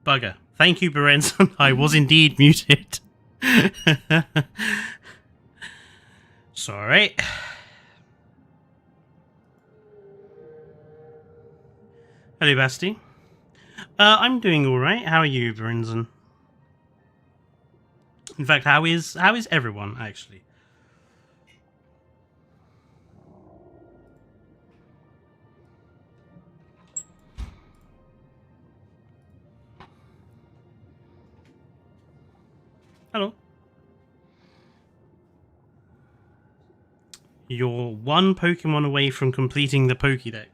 bugger. Thank you, Berenson. I was indeed muted. Sorry. Hello, Basti. I'm doing alright. How are you, Berenson? In fact, how is everyone, actually? Hello. You're one Pokemon away from completing the Pokédex.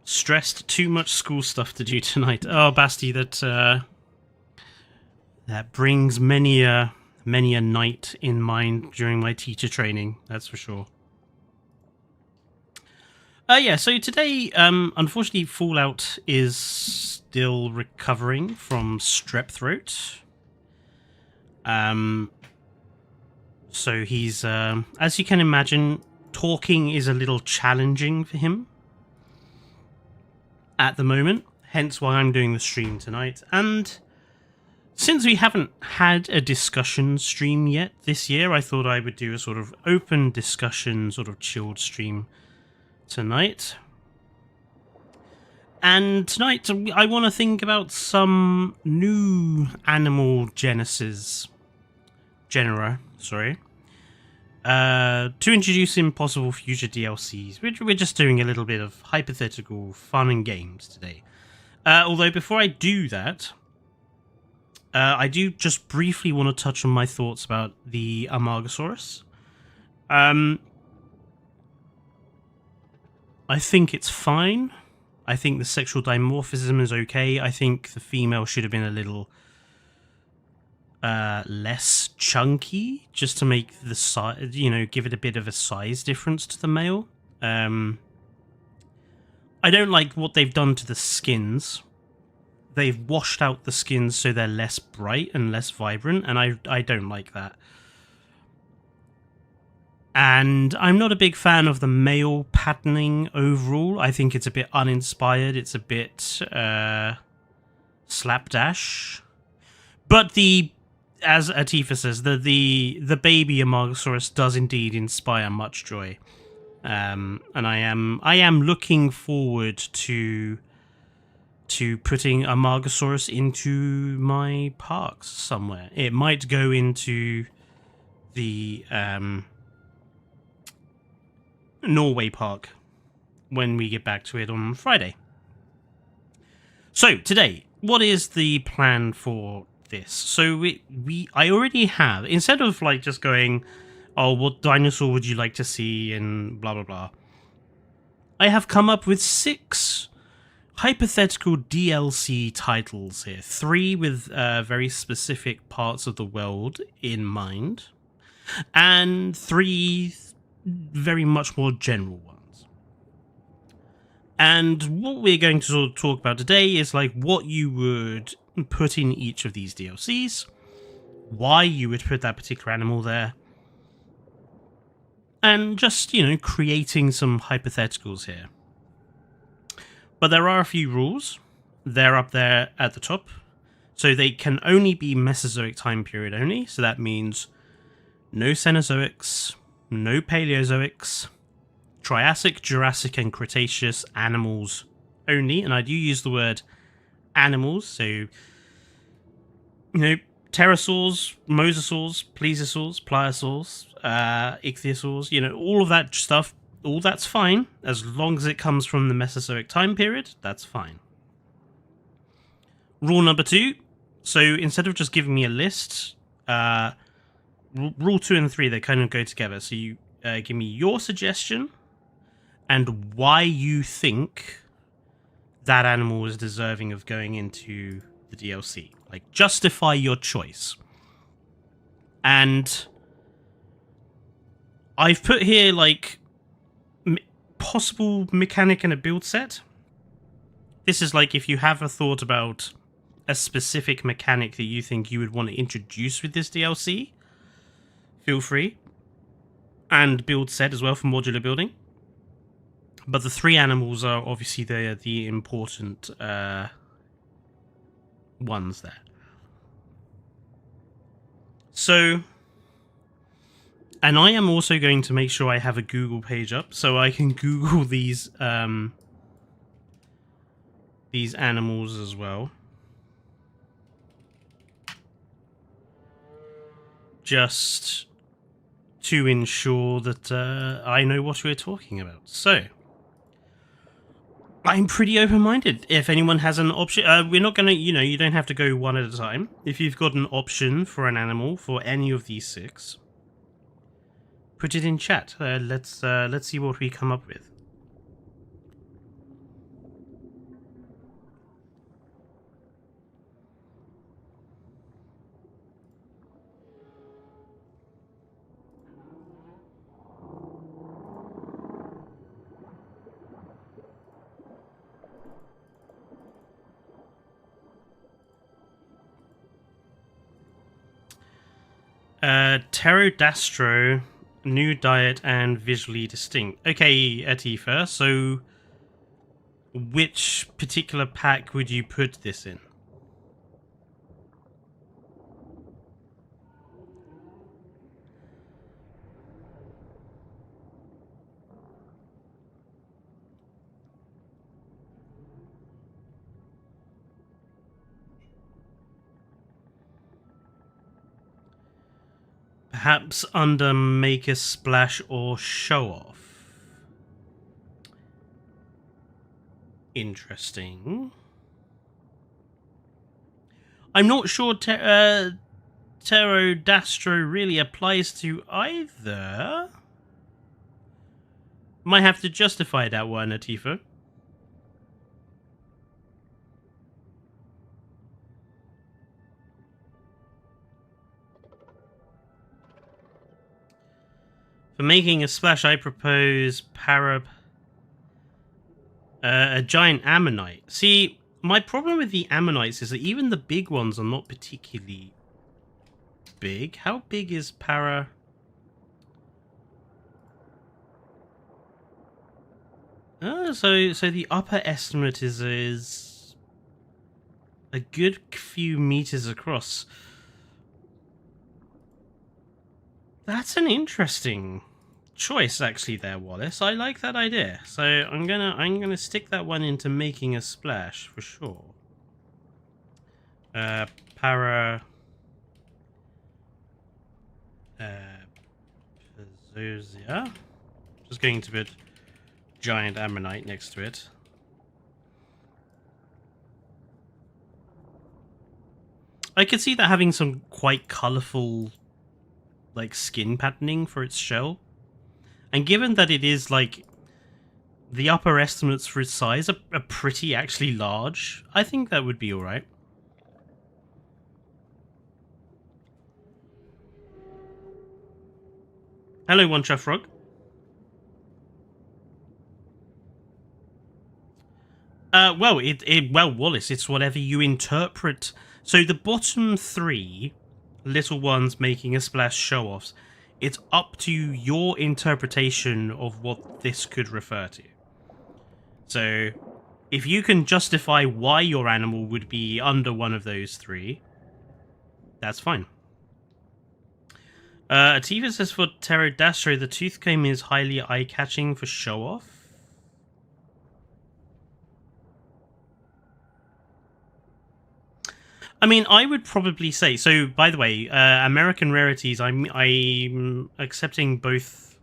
Stressed, too much school stuff to do tonight. Oh, Basti, that brings many a night in mind during my teacher training. That's for sure. Yeah, so today, unfortunately, Fallout is still recovering from strep throat. So he's, as you can imagine, talking is a little challenging for him at the moment, hence why I'm doing the stream tonight. And since we haven't had a discussion stream yet this year, I thought I would do a sort of open discussion, sort of chilled stream tonight. And tonight I want to think about some new animal genera, sorry, to introduce in possible future DLCs. We're just doing a little bit of hypothetical fun and games today. Although before I do that, I do just briefly want to touch on my thoughts about the Amargasaurus. I think it's fine. I think the sexual dimorphism is okay. I think the female should have been a little less chunky, just to make the size, give it a bit of a size difference to the male. I don't like what they've done to the skins. They've washed out the skins so they're less bright and less vibrant, and I don't like that. And I'm not a big fan of the male patterning overall. I think it's a bit uninspired. It's a bit slapdash. But as Atifa says, the baby Amargasaurus does indeed inspire much joy. And I am looking forward to putting Amargasaurus into my parks somewhere. It might go into the Norway Park when we get back to it on Friday. So today, what is the plan for this? So I already have, instead of like just going, oh, what dinosaur would you like to see and blah blah blah, I have come up with 6 hypothetical DLC titles here. 3 with very specific parts of the world in mind, and 3 very much more general ones. And what we're going to sort of talk about today is like what you would put in each of these DLCs, why you would put that particular animal there, and just, creating some hypotheticals here. But there are a few rules. They're up there at the top. So they can only be Mesozoic time period only, so that means no Cenozoics, no Paleozoics, Triassic, Jurassic, and Cretaceous animals only. And I do use the word animals, so, pterosaurs, mosasaurs, plesiosaurs, pliosaurs, ichthyosaurs, all of that stuff, all that's fine, as long as it comes from the Mesozoic time period, that's fine. Rule number 2, so instead of just giving me a list, Rule 2 and 3, they kind of go together. So you give me your suggestion and why you think that animal is deserving of going into the DLC. Like, justify your choice. And I've put here, like, possible mechanic and a build set. This is like if you have a thought about a specific mechanic that you think you would want to introduce with this DLC, feel free. And build set as well for modular building. But the 3 animals are obviously the important ones there. So, and I am also going to make sure I have a Google page up so I can Google these animals as well. Just to ensure that I know what we're talking about. So, I'm pretty open-minded. If anyone has an option, we're not gonna, you don't have to go one at a time. If you've got an option for an animal for any of these 6, put it in chat. Let's see what we come up with. Pterodastro, new diet and visually distinct. Okay, Atifa, so which particular pack would you put this in? Perhaps under make a splash or show off. Interesting. I'm not sure Pterodastro really applies to either. Might have to justify that one, Atifa. For making a splash, I propose a giant ammonite. See, my problem with the ammonites is that even the big ones are not particularly big. How big is so the upper estimate is a good few meters across. That's an interesting choice, actually, there, Wallace. I like that idea. So I'm gonna stick that one into making a splash for sure. Pazzosia. Just going to put giant ammonite next to it. I could see that having some quite colourful, like, skin patterning for its shell. And given that it is, like, the upper estimates for its size are pretty actually large, I think that would be alright. Hello, One Chef Frog. Well, Wallace, it's whatever you interpret. So the bottom 3 little ones making a splash show-offs, it's up to your interpretation of what this could refer to. So, if you can justify why your animal would be under one of those 3, that's fine. Ativa says for Pterodastro, the tooth comb is highly eye-catching for show-off. I mean, I would probably say... So, by the way, American Rarities, I'm accepting both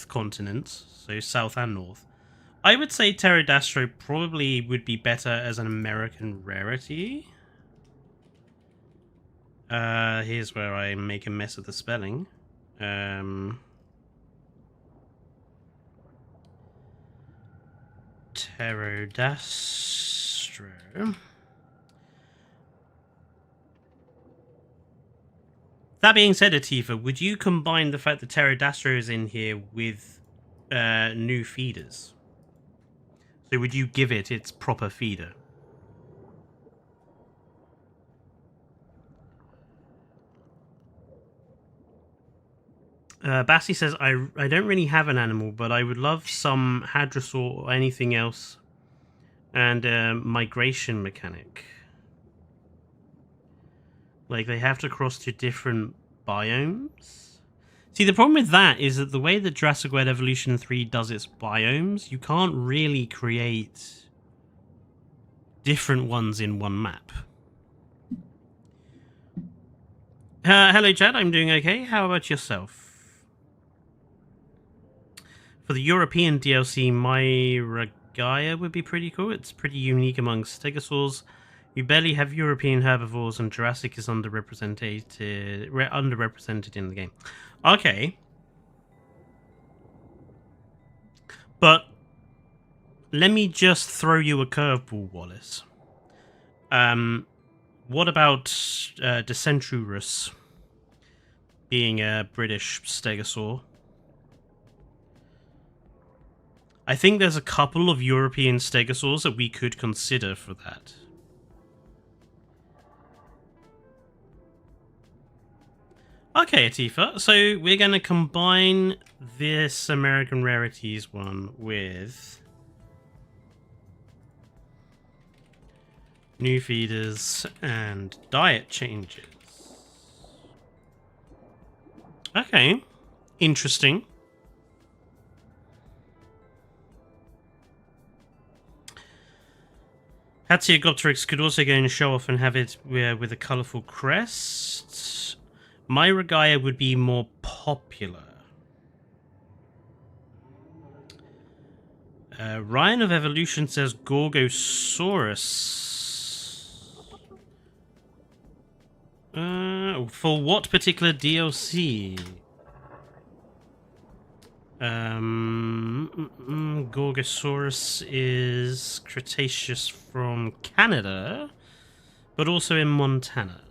continents, so South and North. I would say Pterodastro probably would be better as an American Rarity. Here's where I make a mess of the spelling. Pterodastro... That being said, Atifa, would you combine the fact that Pterodastro is in here with new feeders? So would you give it its proper feeder? Bassie says, I don't really have an animal, but I would love some hadrosaur or anything else. And migration mechanic. Like, they have to cross to different biomes. See, the problem with that is that the way that Jurassic World Evolution 3 does its biomes, you can't really create different ones in one map. Hello, Chad. I'm doing okay. How about yourself? For the European DLC, Myragaia would be pretty cool. It's pretty unique among stegosaurs. We barely have European herbivores, and Jurassic is underrepresented in the game. Okay. But let me just throw you a curveball, Wallace. What about Decentrurus being a British stegosaur? I think there's a couple of European stegosaurs that we could consider for that. Okay, Atifa, so we're going to combine this American Rarities one with new feeders and diet changes. Okay, interesting. Hatziogopteryx could also go and show off and have it with a colourful crest. Myragaia would be more popular. Ryan of Evolution says Gorgosaurus. For what particular DLC? Gorgosaurus is Cretaceous from Canada, but also in Montana.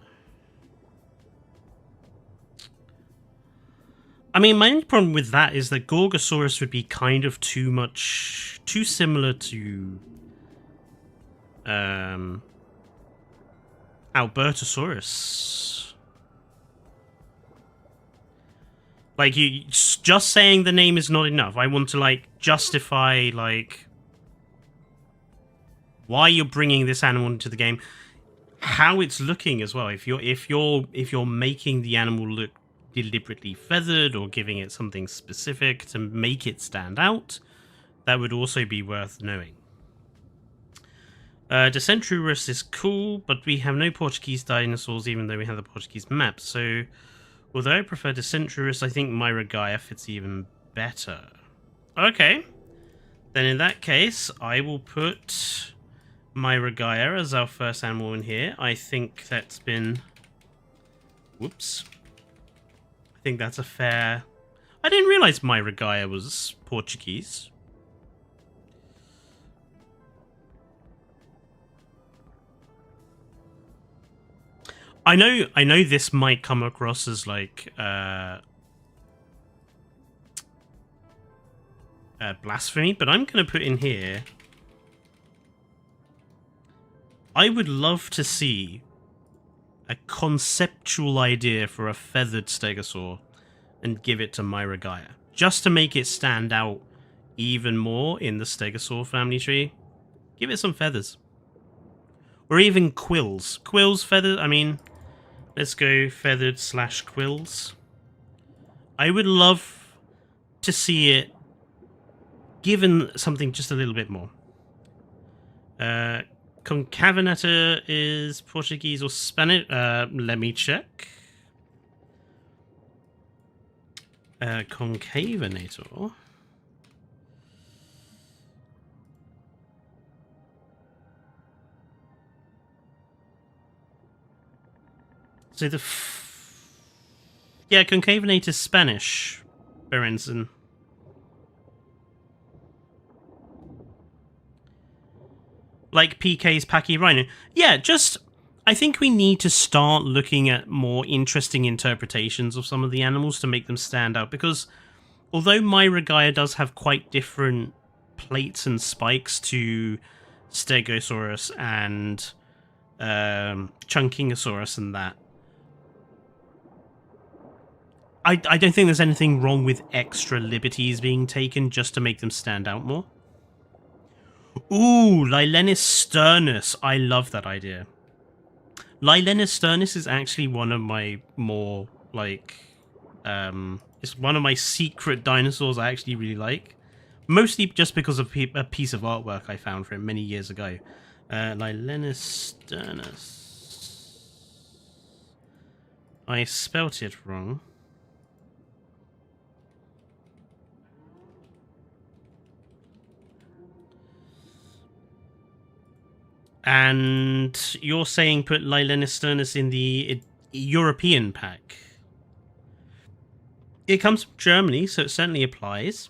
I mean, my only problem with that is that Gorgosaurus would be kind of too similar to Albertosaurus. Like, you just saying the name is not enough. I want to, like, justify, like, why you're bringing this animal into the game, how it's looking as well. If you're making the animal look deliberately feathered or giving it something specific to make it stand out, that would also be worth knowing. Decentrurus is cool, but we have no Portuguese dinosaurs, even though we have the Portuguese map. So, although I prefer Decentrurus, I think Myragaia fits even better. Okay. Then in that case, I will put Myragaia as our first animal in here. I think that's been... Whoops. I think that's a fair... I didn't realize Myragaia was Portuguese. I know this might come across as like blasphemy, but I'm going to put in here, I would love to see a conceptual idea for a feathered stegosaur and give it to Myragaia, just to make it stand out even more in the stegosaur family tree. Give it some feathers. Or even quills. Quills, feathers, I mean... Let's go feathered / quills. I would love to see it given something just a little bit more. Concavinator is Portuguese or Spanish? Let me check. Concavinator. So yeah, Concavinator is Spanish, Berenson. Like PK's Pachyrhino. Yeah, just... I think we need to start looking at more interesting interpretations of some of the animals to make them stand out, because although Myragaia does have quite different plates and spikes to Stegosaurus and Chunkingosaurus and that, I don't think there's anything wrong with extra liberties being taken just to make them stand out more. Ooh, Lilenis sternus. I love that idea. Lilenis sternus is actually one of my more, like, it's one of my secret dinosaurs I actually really like. Mostly just because of a piece of artwork I found for it many years ago. Lilenis sternus. I spelt it wrong. And you're saying put Lilenis sternus in the European pack. It comes from Germany, so it certainly applies.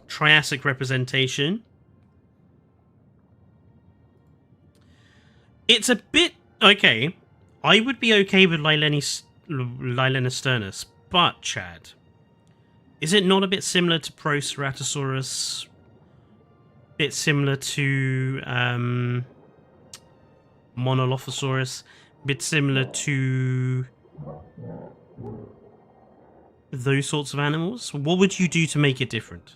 Triassic representation. It's a bit... Okay, I would be okay with Lilenis sternus, but, Chad, is it not a bit similar to Proceratosaurus? Bit similar to Monolophosaurus? Bit similar to those sorts of animals? What would you do to make it different?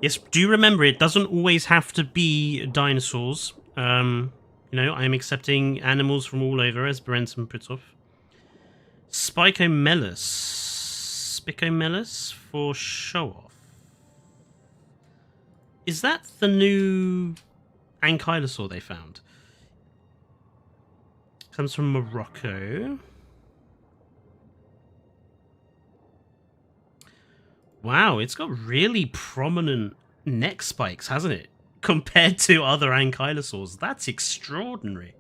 Yes, do remember, it doesn't always have to be dinosaurs. You know, I'm accepting animals from all over, as Berenson puts off. Spicomelus for show-off. Is that the new ankylosaur they found? Comes from Morocco. Wow, it's got really prominent neck spikes, hasn't it? Compared to other ankylosaurs. That's extraordinary.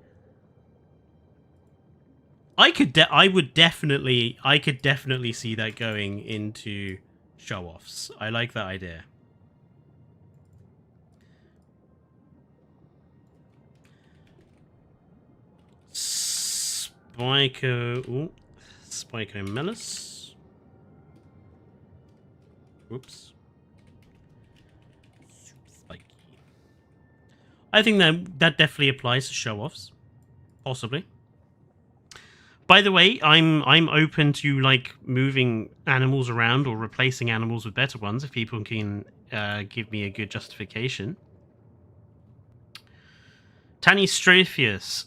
I could definitely see that going into show-offs. I like that idea. Spicomelus. Oops. Spiky. I think that definitely applies to show-offs. Possibly. By the way, I'm open to, like, moving animals around or replacing animals with better ones if people can give me a good justification. Tanystropheus.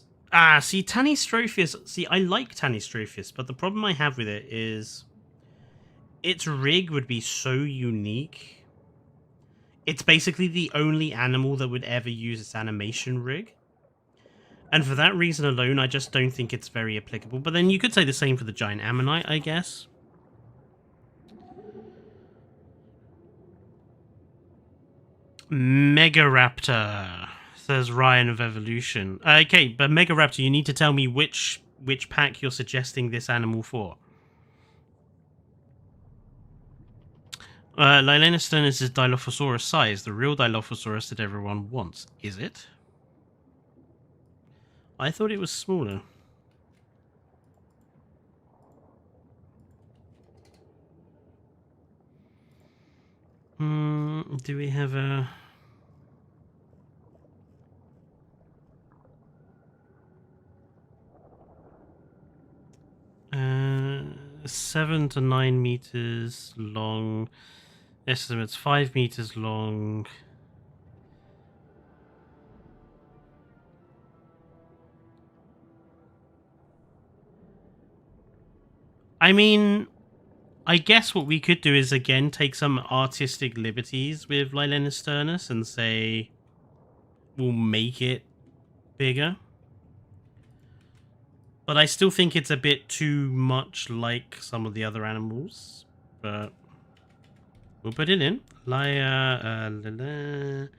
See, Tanystropheus... See, I like Tanystropheus, but the problem I have with it is its rig would be so unique. It's basically the only animal that would ever use its animation rig. And for that reason alone, I just don't think it's very applicable. But then you could say the same for the giant ammonite, I guess. Megaraptor, says Ryan of Evolution. Okay, but Megaraptor, you need to tell me which pack you're suggesting this animal for. Lilenis sternus is Dilophosaurus size, the real Dilophosaurus that everyone wants. Is it? I thought it was smaller. Do we have a... 7 to 9 meters long. Estimates 5 meters long. I mean, I guess what we could do is, again, take some artistic liberties with Lilenis sternus and say we'll make it bigger. But I still think it's a bit too much like some of the other animals. But we'll put it in. Lilenis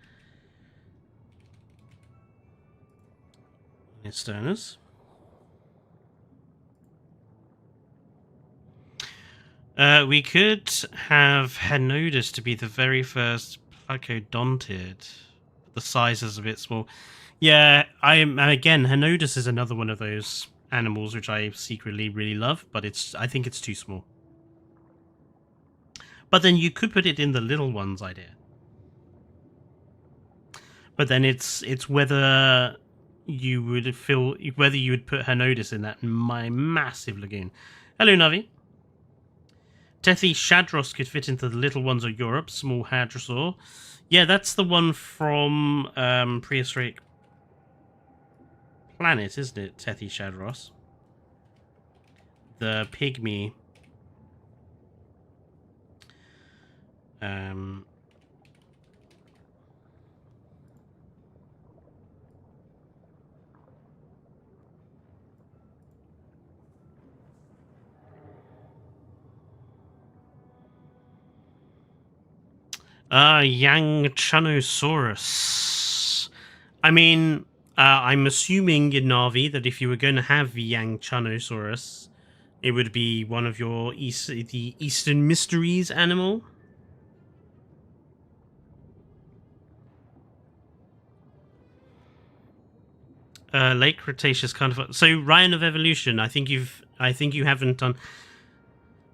sternus. We could have Henodus to be the very first placodontid. The size is a bit small. Yeah, again, Henodus is another one of those animals which I secretly really love, but I think it's too small. But then you could put it in the little ones idea. But then it's whether you would feel whether you would put Hernodis in that massive lagoon. Hello, Navi. Tethi Shadros could fit into the little ones of Europe. Small hadrosaur. Yeah, that's the one from Prehistoric Planet, isn't it? Tethi Shadros. The pygmy. Yangchanosaurus. I mean, I'm assuming in Navi that if you were going to have Yangchanosaurus, it would be one of your the Eastern Mysteries animal. Late Cretaceous kind of. So Ryan of Evolution, I think you haven't done.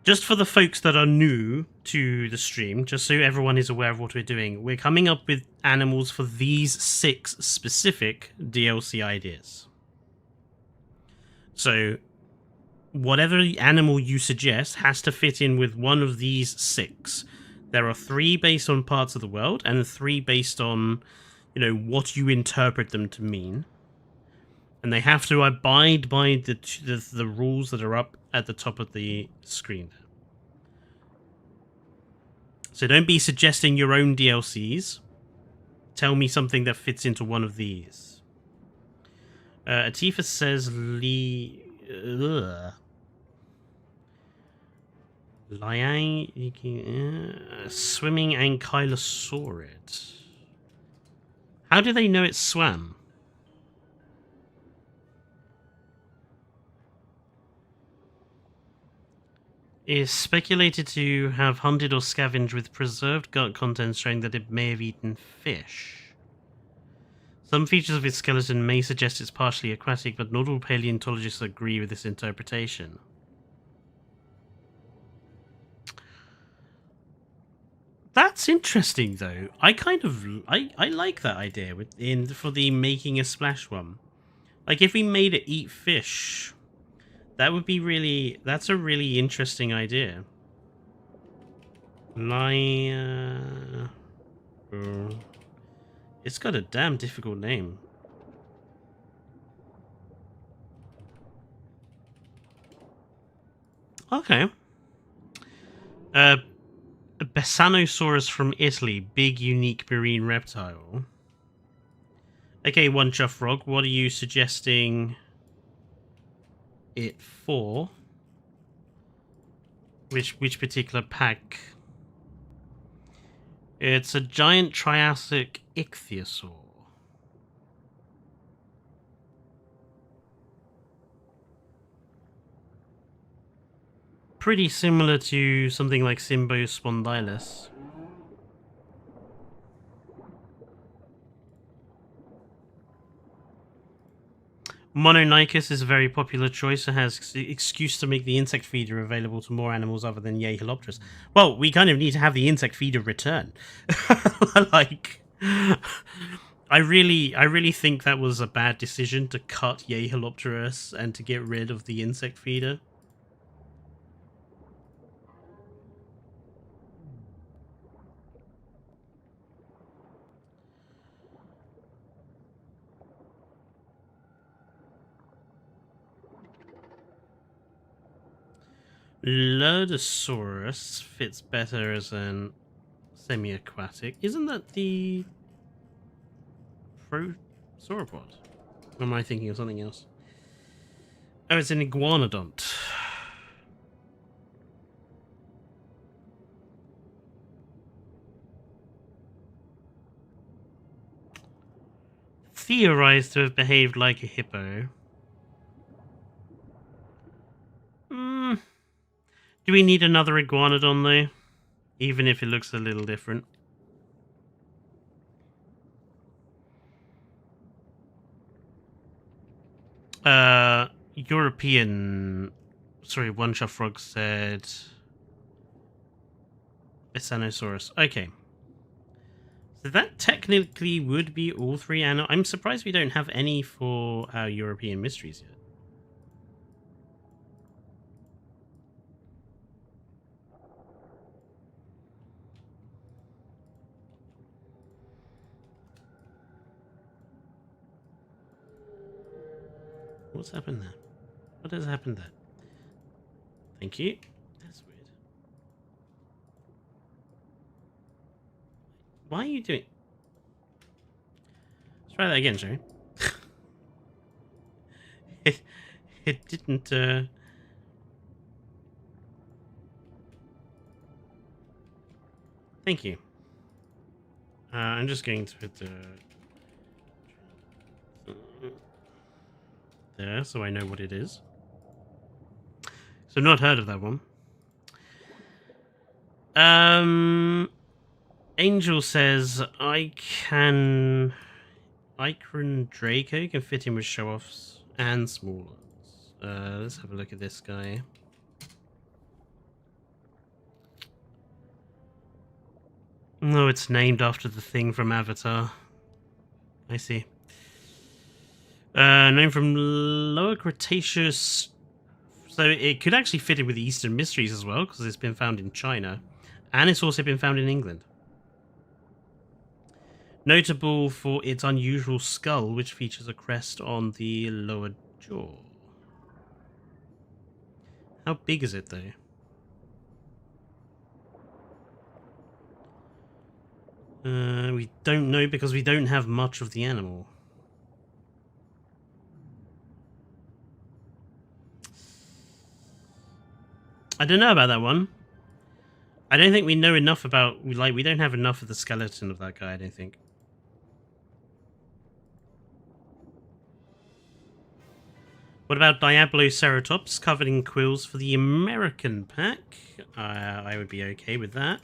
Just for the folks that are new to the stream, just so everyone is aware of what we're doing, we're coming up with animals for these 6 specific DLC ideas. So whatever animal you suggest has to fit in with one of these 6. There are 3 based on parts of the world and 3 based on, what you interpret them to mean. And they have to abide by the rules that are up at the top of the screen. So don't be suggesting your own DLCs. Tell me something that fits into one of these. Atifa says swimming ankylosaurid. How do they know it swam? Is speculated to have hunted or scavenged with preserved gut content showing that it may have eaten fish. Some features of its skeleton may suggest it's partially aquatic, but not all paleontologists agree with this interpretation. That's interesting, though. I like that idea for the making a splash one. Like, if we made it eat fish... That would be that's a really interesting idea. It's got a damn difficult name. Okay. Bessanosaurus from Italy. Big, unique marine reptile. Okay, One Chuff Frog, what are you suggesting it for? Which particular pack? It's a giant Triassic ichthyosaur. Pretty similar to something like Symbospondylus. Mononicus is a very popular choice and has excuse to make the insect feeder available to more animals other than Yehalopterus. Well, we kind of need to have the insect feeder return. Like, I really think that was a bad decision to cut Yehalopterus and to get rid of the insect feeder. Lurdosaurus fits better as an semi-aquatic. Isn't that the prosauropod? Or am I thinking of something else? Oh, it's an iguanodont. Theorized to have behaved like a hippo. Do we need another iguanodon, though? Even if it looks a little different. European... Sorry, One Shot Frog said... Bessanosaurus. Okay. So that technically would be all three, and I'm surprised we don't have any for our European mysteries yet. What's happened there? What has happened there? Thank you. That's weird. Why are you doing... Let's try that again, shall we? it didn't... Thank you. I'm just going to put there so I know what it is. So I've not heard of that one. Angel says Icon Draco can fit in with show-offs and small ones. Let's have a look at this guy. No, it's named after the thing from Avatar. I see. Known from Lower Cretaceous. So it could actually fit in with the Eastern Mysteries as well, because it's been found in China. And it's also been found in England. Notable for its unusual skull, which features a crest on the lower jaw. How big is it, though? We don't know because we don't have much of the animal. I don't know about that one. I don't think we know enough about... we don't have enough of the skeleton of that guy, I don't think. What about Diabloceratops covered in quills for the American pack? I would be okay with that.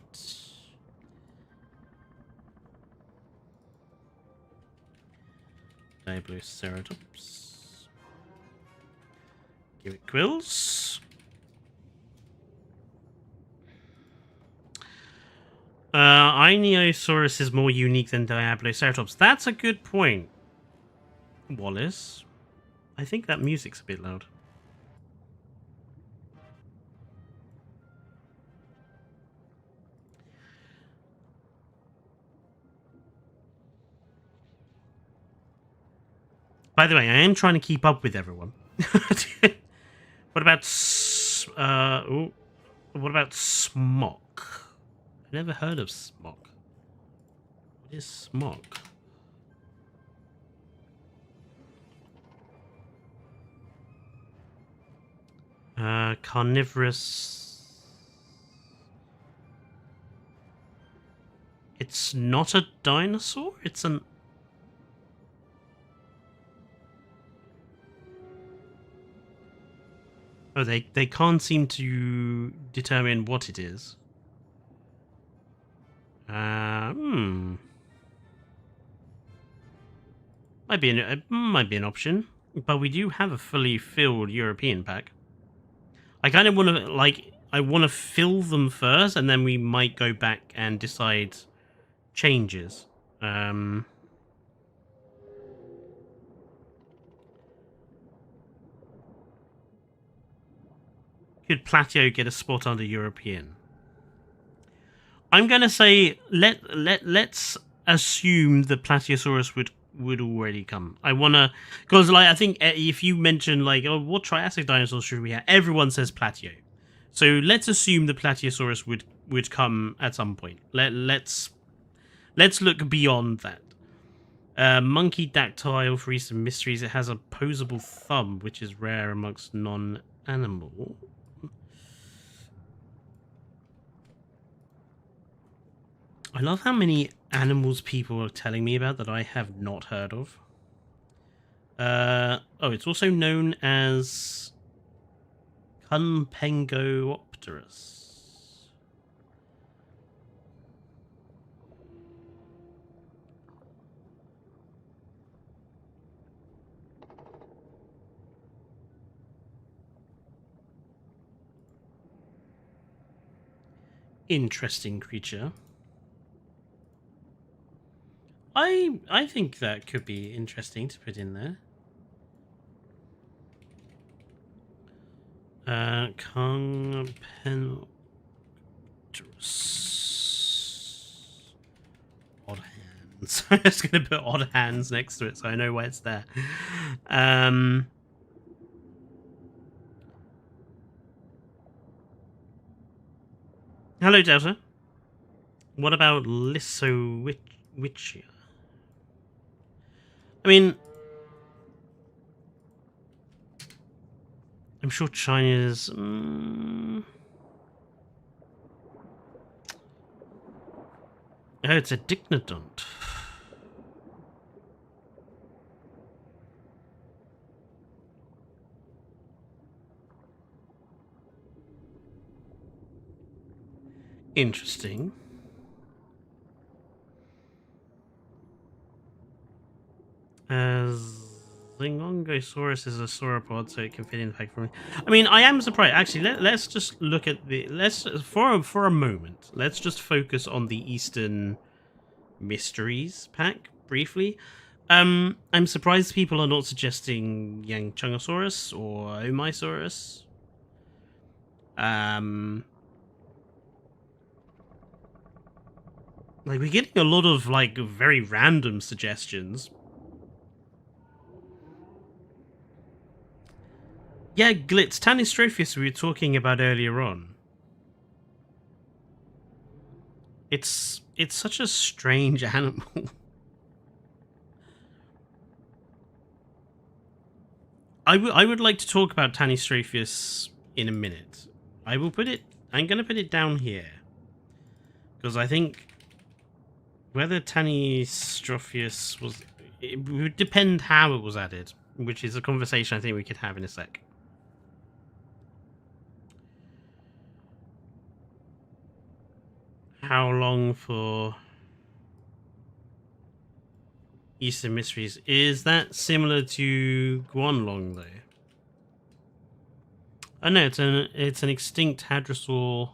Diabloceratops. Give it quills. Ionosaurus is more unique than Diabloceratops. That's a good point, Wallace. I think that music's a bit loud. By the way, I am trying to keep up with everyone. What about what about smock? I've never heard of smock. What is smock? Carnivorous. It's not a dinosaur? It's an... Oh, they can't seem to determine what it is. Might be an option, but we do have a fully filled European pack. I kind of want to I want to fill them first, and then we might go back and decide changes. Could Platio get a spot under European? I'm gonna say let's assume the Platiosaurus would already come. I wanna, because I think if you mention oh, what Triassic dinosaurs should we have, everyone says Platio. So let's assume the Platiosaurus would come at some point. Let's look beyond that. Monkey dactyl for Eastern Mysteries. It has a opposable thumb, which is rare amongst non-animal. I love how many animals people are telling me about that I have not heard of. Oh, it's also known as Cunpengoopterus. Interesting creature. I think that could be interesting to put in there. Kong Pen Odd hands. I'm just gonna put odd hands next to it so I know why it's there. Hello, Delta. What about Lissowitchia? I mean, I'm sure China's... Oh, it's a Dignodont. Interesting. Zingongosaurus is a sauropod, so it can fit in the pack for me. I mean, I am surprised. Actually, let's just look at the... For a moment, let's just focus on the Eastern Mysteries pack, briefly. I'm surprised people are not suggesting Yangchungosaurus or Omisaurus. Like, we're getting a lot of, like, very random suggestions. Yeah, Glitz, Tanistropheus we were talking about earlier on. It's such a strange animal. I would like to talk about Tanistropheus in a minute. I'm gonna put it down here. Because I think whether Tanistropheus was... It would depend how it was added, which is a conversation I think we could have in a sec. How long for Eastern Mysteries? Is that similar to Guanlong, though? Oh no, it's an extinct hadrosaur.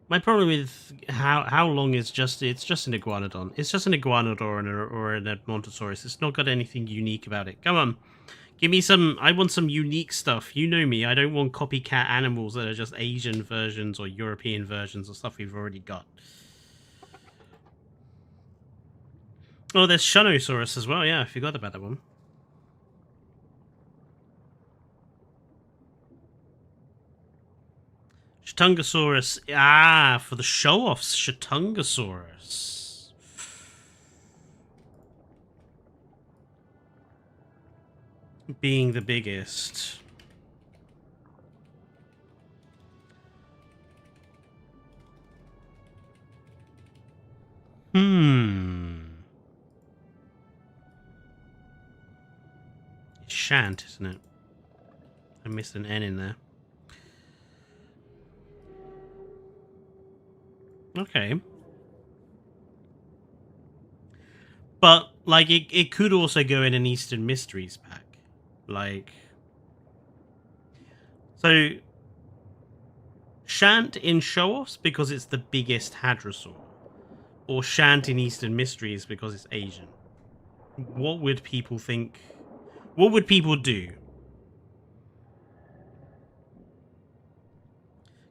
My problem with how long is it's just an iguanodon. It's just an iguanodon or an Edmontosaurus. It's not got anything unique about it. Come on. Give me some... I want some unique stuff. You know me. I don't want copycat animals that are just Asian versions or European versions of stuff we've already got. Oh, there's Shunosaurus as well. Yeah, I forgot about that one. Shatungosaurus. Ah, for the show-offs. Shatungosaurus. Being the biggest. It's Shant, isn't it? I missed an N in there. Okay. But, like, it could also go in an Eastern Mysteries pack. Like... So... Shant in show-offs because it's the biggest hadrosaur. Or Shant in Eastern Mysteries because it's Asian. What would people think? What would people do?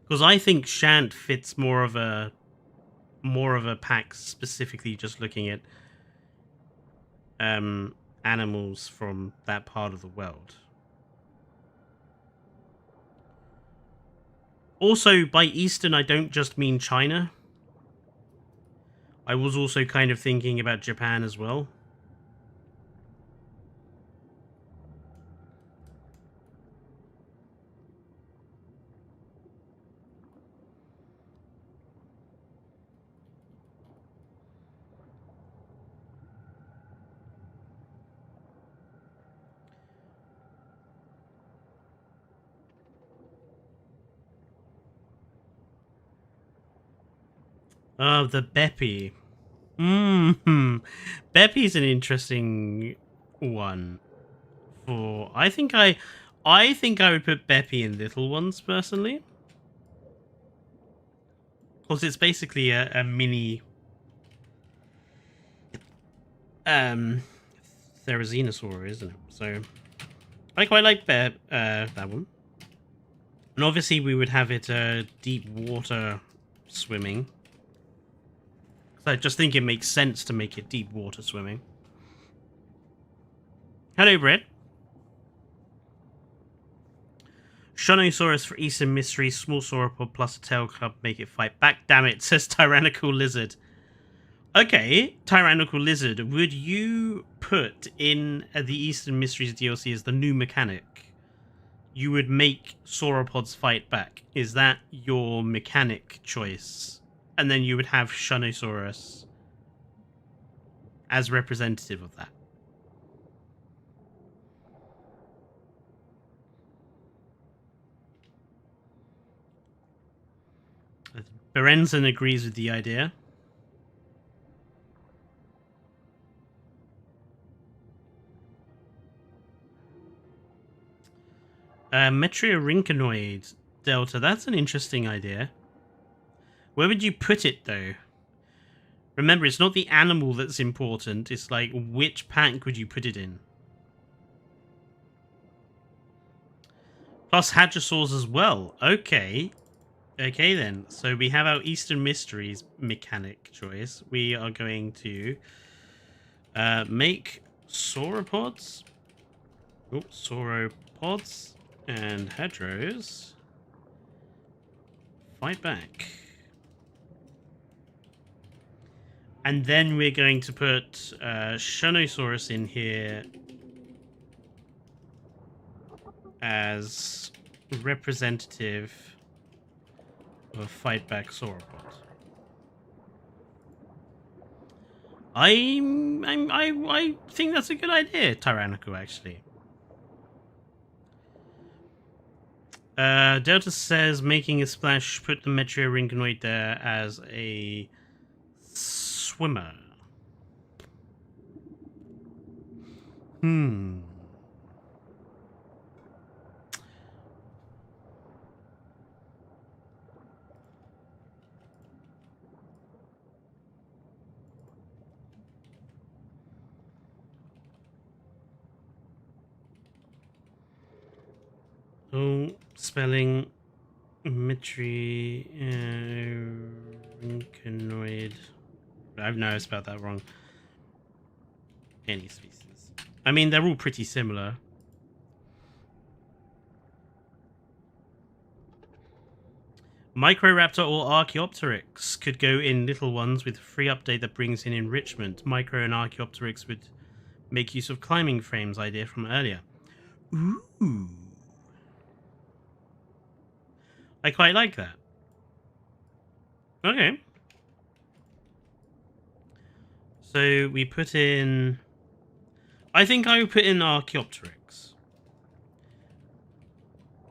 Because I think Shant fits more of a pack specifically just looking at animals from that part of the world. Also, by Eastern, I don't just mean China. I was also kind of thinking about Japan as well. Oh, the Beppy. Beppy's an interesting one. I think I I think I would put Beppy in little ones, personally. Because it's basically a mini... Therizinosaur, isn't it? So, I quite like that one. And obviously we would have it deep water swimming. So I just think it makes sense to make it deep water swimming. Hello, Brett. Shonosaurus for Eastern Mystery, small sauropod plus a tail club, make it fight back. Damn it, says Tyrannical Lizard. Okay, Tyrannical Lizard, would you put in the Eastern Mysteries DLC as the new mechanic? You would make sauropods fight back. Is that your mechanic choice? And then you would have Shonosaurus as representative of that. Berenzon agrees with the idea. Metriorhynchonoid Delta, that's an interesting idea. Where would you put it, though? Remember, it's not the animal that's important, it's like, which pack would you put it in? Plus hadrosaurs as well. Okay. Okay, then. So we have our Eastern Mysteries mechanic choice. We are going to make sauropods. Oh, sauropods. And hedgerows fight back. And then we're going to put Shonosaurus in here as representative of fight back sauropod. I think that's a good idea, Tyrannical, actually. Delta says, making a splash, put the Metriorhynchonoid there as a swimmer. Oh, spelling Metriorhynchonoid. I've now spelled that wrong. Any species. I mean, they're all pretty similar. Microraptor or Archaeopteryx could go in little ones with a free update that brings in enrichment. Micro and Archaeopteryx would make use of climbing frames idea from earlier. Ooh. I quite like that. Okay. So we put in... I think I would put in Archaeopteryx.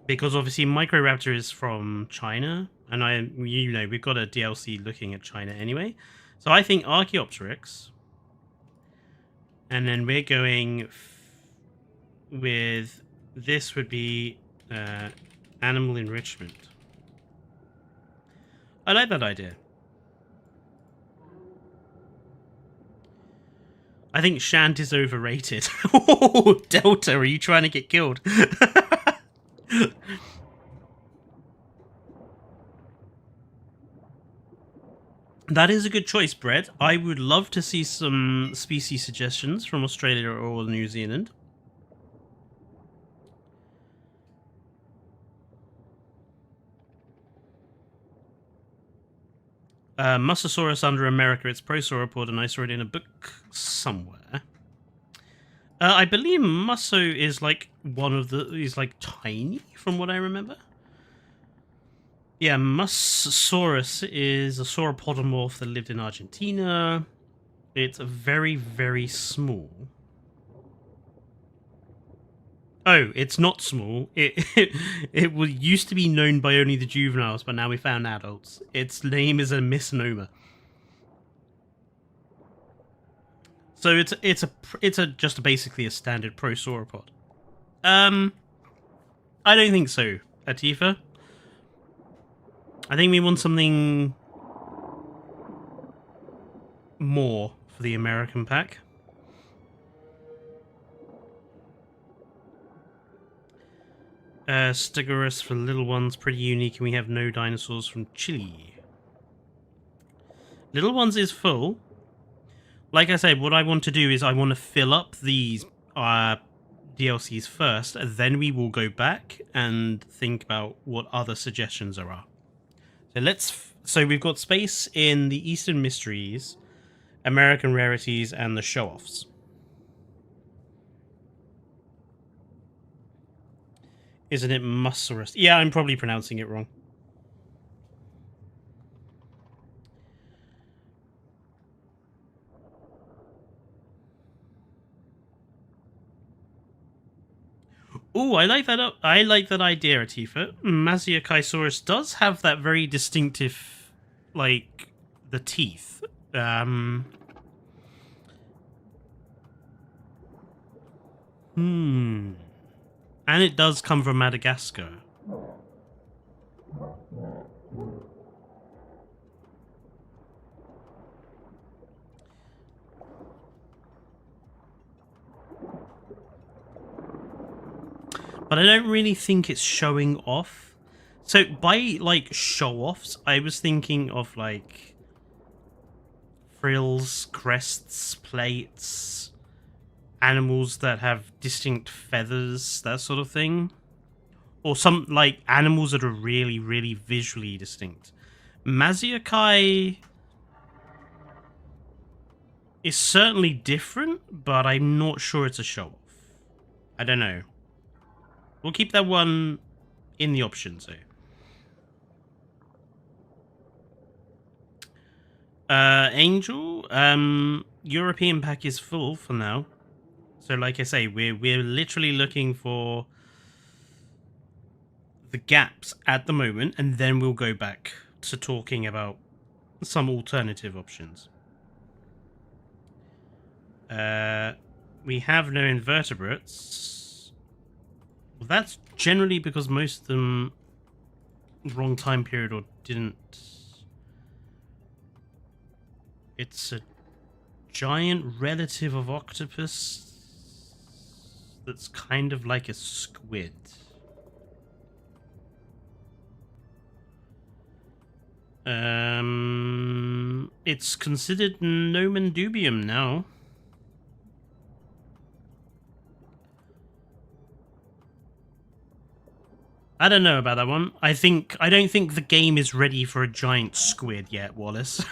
Because obviously Microraptor is from China. And we've got a DLC looking at China anyway. So I think Archaeopteryx. And then we're going with... This would be animal enrichment. I like that idea. I think Shant is overrated. Oh, Delta, are you trying to get killed? That is a good choice, Brett. I would love to see some species suggestions from Australia or New Zealand. Musosaurus under America. It's prosauropod, and I saw it in a book somewhere. I believe Musso is like is like tiny, from what I remember. Yeah, Musosaurus is a sauropodomorph that lived in Argentina. It's very, very small. Oh, it's not small. It used to be known by only the juveniles, but now we found adults. Its name is a misnomer. So it's just basically a standard prosauropod. I don't think so, Atifa. I think we want something more for the American pack. Stegosaurus for little ones, pretty unique, and we have no dinosaurs from Chile. Little ones is full. Like I said, what I want to do is I want to fill up these DLCs first, and then we will go back and think about what other suggestions there are. So we've got space in the Eastern Mysteries, American Rarities, and the Show-Offs. Isn't it Mussaurus? Yeah, I'm probably pronouncing it wrong. Oh, I like that. I like that idea, Atifa. Maziochaisaurus does have that very distinctive, like, the teeth. And it does come from Madagascar. But I don't really think it's showing off. So by, like, show-offs, I was thinking of, like, frills, crests, plates, animals that have distinct feathers, that sort of thing. Or some, like, animals that are really, really visually distinct. Maziochai is certainly different, but I'm not sure it's a show-off. I don't know. We'll keep that one in the options, though. Angel, European pack is full for now. So, like I say, we're literally looking for the gaps at the moment, and then we'll go back to talking about some alternative options. We have no invertebrates. Well, that's generally because most of them wrong time period or didn't. It's a giant relative of octopus that's kind of like a squid. It's considered nomen dubium now. I don't know about that one. I don't think the game is ready for a giant squid yet, Wallace.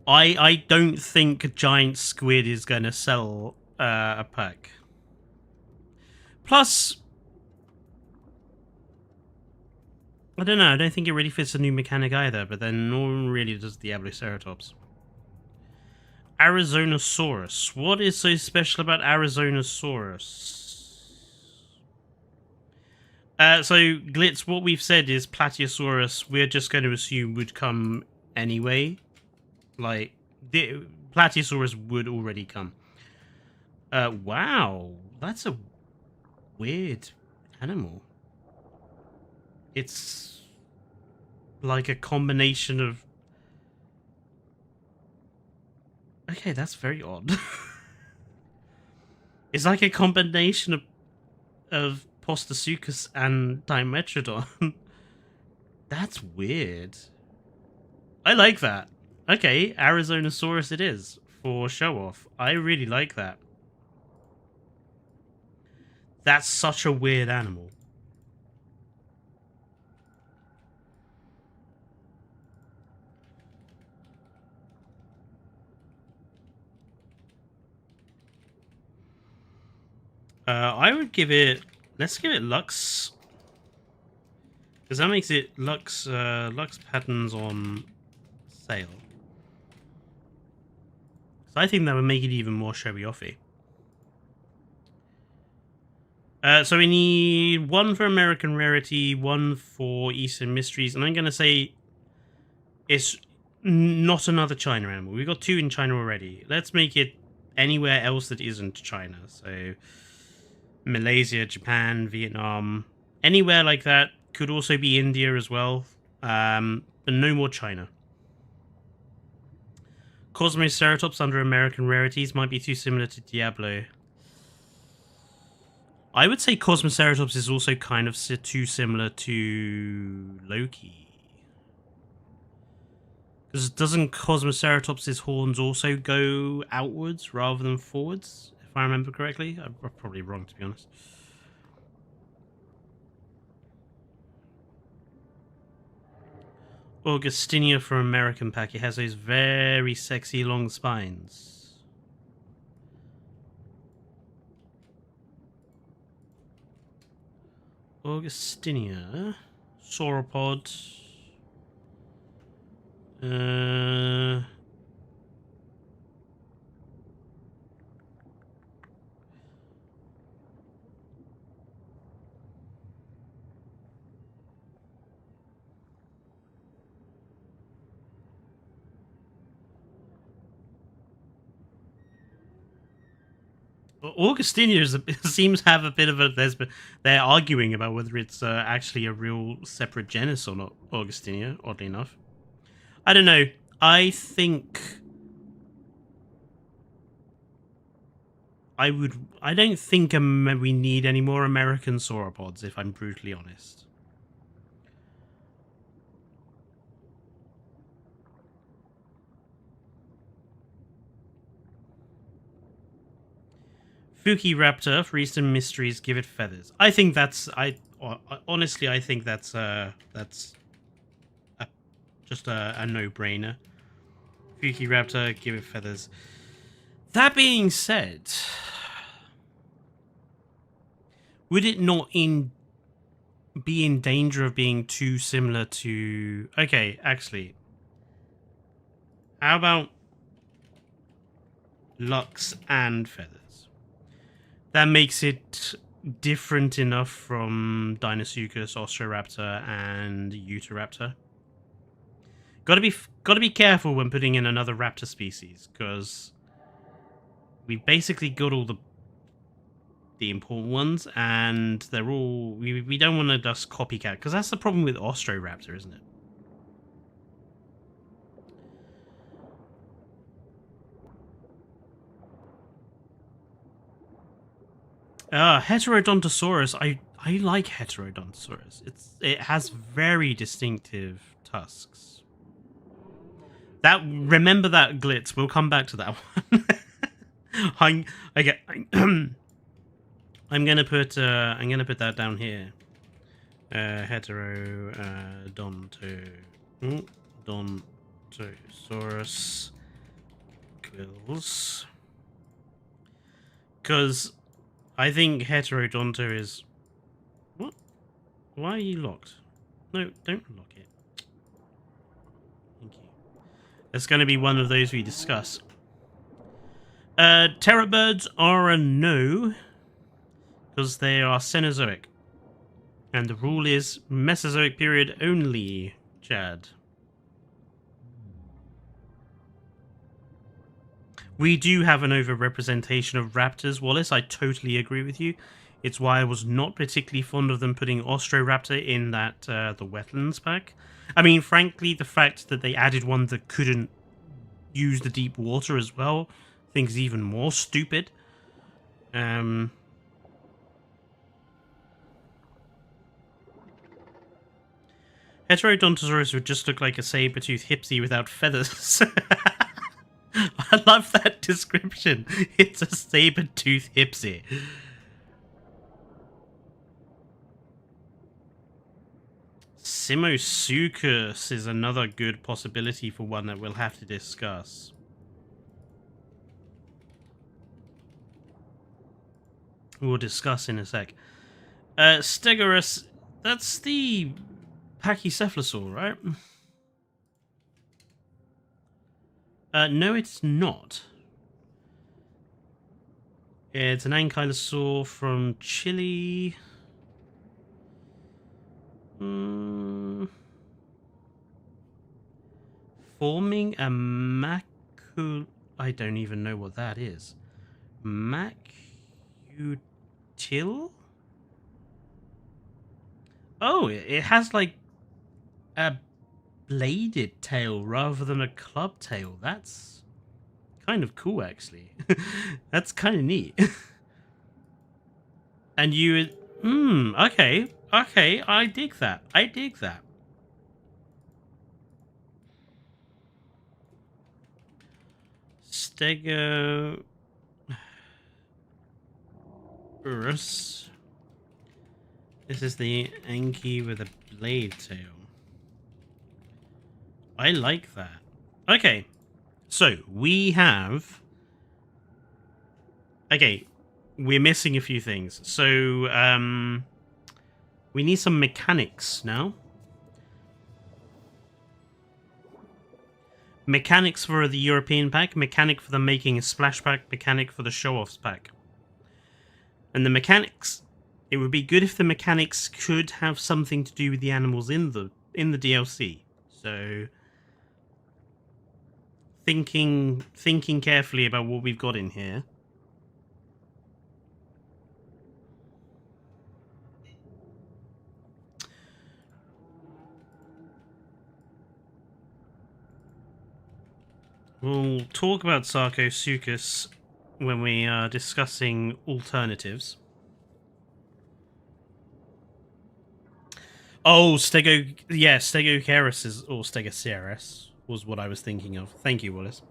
I don't think a giant squid is going to sell a pack. Plus, I don't know. I don't think it really fits a new mechanic either. But then, no one really does Diabloceratops. Arizonosaurus. What is so special about Arizonosaurus? So, Glitz, what we've said is Platyosaurus, we're just going to assume would come anyway. Like, Platyosaurus would already come. Wow. That's a weird animal. It's like a combination of... Okay, that's very odd. It's like a combination of Postosuchus and Dimetrodon. That's weird. I like that. Okay, Arizonosaurus it is for show-off. I really like that. That's such a weird animal. I would give it... Let's give it Lux. Because that makes it Lux patterns on sale. So I think that would make it even more showy-offy. So we need one for American Rarity, one for Eastern Mysteries, and I'm going to say it's not another China animal. We've got two in China already. Let's make it anywhere else that isn't China. So Malaysia, Japan, Vietnam, anywhere like that. Could also be India as well, but no more China. Cosmoceratops under American rarities might be too similar to Diablo. I would say Cosmoceratops is also kind of too similar to Loki. Because doesn't Cosmoceratops' horns also go outwards rather than forwards, if I remember correctly? I'm probably wrong, to be honest. Augustinia from American Pack. It has those very sexy long spines. Augustinia. Sauropod. Augustinia seems to have a bit of a... They're arguing about whether it's actually a real separate genus or not, Augustinia, oddly enough. I don't know. I think... I don't think we need any more American sauropods, if I'm brutally honest. Fuki Raptor for Eastern Mysteries, give it feathers. I think that's... honestly, I think that's just a no-brainer. Fuki Raptor, give it feathers. That being said, would it not be in danger of being too similar to... Okay, actually, how about Lux and feathers? That makes it different enough from Deinosuchus, Ostroraptor, and Utahraptor. Gotta be careful when putting in another raptor species, because we've basically got all the important ones, and they're all... We don't want to just copycat, because that's the problem with Ostroraptor, isn't it? Heterodontosaurus. I like Heterodontosaurus. It has very distinctive tusks. Remember that glitz. We'll come back to that one. I'm gonna put that down here. Heterodontosaurus quills, because I think Heterodonto is... What? Why are you locked? No, don't lock it. Thank you. It's going to be one of those we discuss. Terrabirds are a no, because they are Cenozoic. And the rule is Mesozoic period only, Chad. We do have an overrepresentation of raptors, Wallace. I totally agree with you. It's why I was not particularly fond of them putting Ostroraptor in that the wetlands pack. I mean, frankly, the fact that they added one that couldn't use the deep water as well, I think is even more stupid. Heterodontosaurus would just look like a saber-toothed hipsy without feathers. I love that description. It's a saber-toothed hipsy. Simosuchus is another good possibility for one that we'll have to discuss. We'll discuss in a sec. Stegosaurus, that's the Pachycephalosaur, right? No, it's not. It's an ankylosaur from Chile. Forming a macul... I don't even know what that is. Macutil? Oh, it has like a bladed tail rather than a club tail. That's kind of cool, actually. That's kind of neat. And you... okay. Okay, I dig that. I dig that. Stegosaurus. This is the Anki with a blade tail. I like that. Okay, so we have... Okay, we're missing a few things. So, we need some mechanics now. Mechanics for the European pack, mechanic for the making a splash pack, mechanic for the show-offs pack. And the mechanics, it would be good if the mechanics could have something to do with the animals in the DLC. So thinking carefully about what we've got in here. We'll talk about Sarcosuchus when we are discussing alternatives. Oh, Stegosaurus is, or Stegosaurus was what I was thinking of. Thank you, Wallace.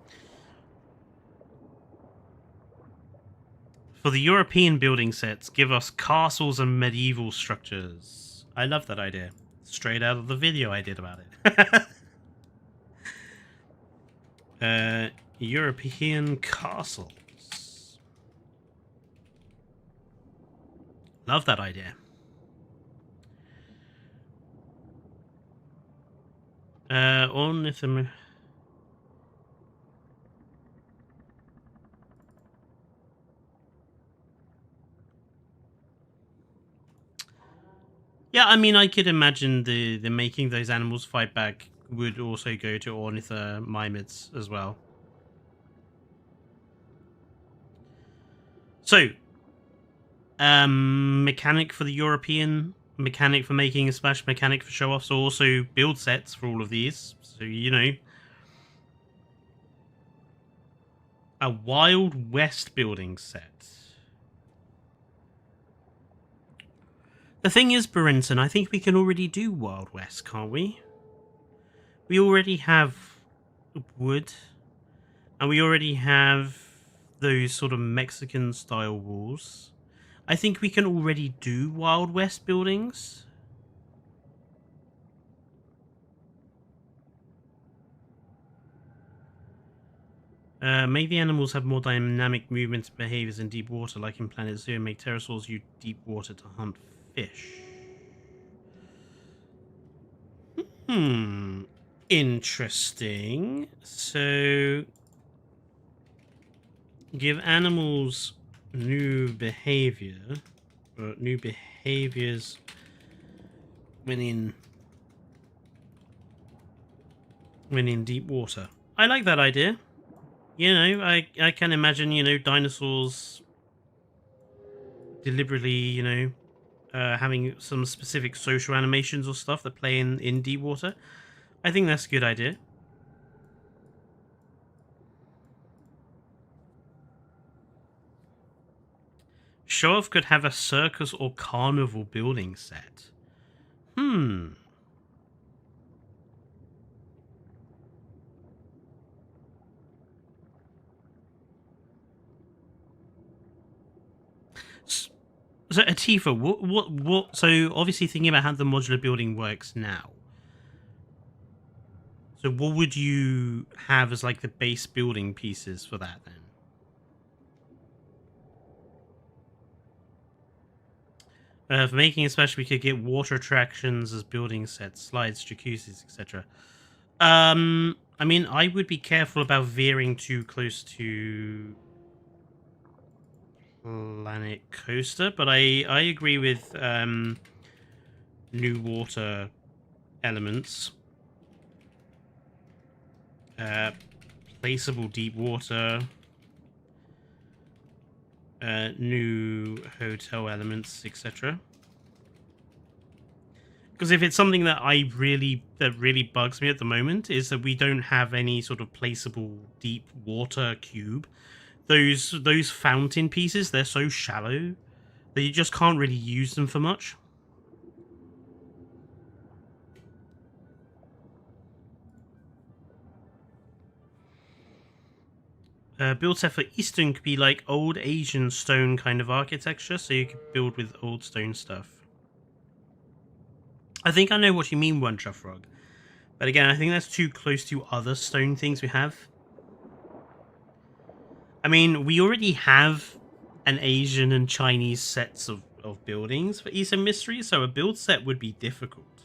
For the European building sets, give us castles and medieval structures. I love that idea. Straight out of the video I did about it. European castles. Love that idea. Ornithum. Yeah, I mean, I could imagine the making those animals fight back would also go to ornithomimids as well. So, mechanic for the European, mechanic for making a splash, mechanic for show-offs, also build sets for all of these. So, you know, a Wild West building set. The thing is, Brenton, I think we can already do Wild West, can't we? We already have wood, and we already have those sort of Mexican-style walls. I think we can already do Wild West buildings. Maybe animals have more dynamic movements and behaviors in deep water, like in Planet Zoo, and make pterosaurs use deep water to hunt fish. Interesting. So, give animals new behavior, or new behaviors when in deep water. I like that idea. You know, I can imagine, you know, dinosaurs deliberately, you know, having some specific social animations or stuff that play in deep water. I think that's a good idea. Show-off could have a circus or carnival building set. So, Atifa, what? So, obviously, thinking about how the modular building works now. So, what would you have as like the base building pieces for that then? For making a special, we could get water attractions as building sets, slides, jacuzzis, etc. I mean, I would be careful about veering too close to Planet Coaster, but I agree with new water elements. Placeable deep water. new hotel elements, etc. Because if it's something that really bugs me at the moment is that we don't have any sort of placeable deep water cube. Those fountain pieces, they're so shallow that you just can't really use them for much. Build set for Eastern could be like old Asian stone kind of architecture, so you could build with old stone stuff. I think I know what you mean, One Chuff Frog. But again, I think that's too close to other stone things we have. I mean, we already have an Asian and Chinese sets of buildings for Eastern Mystery, so a build set would be difficult.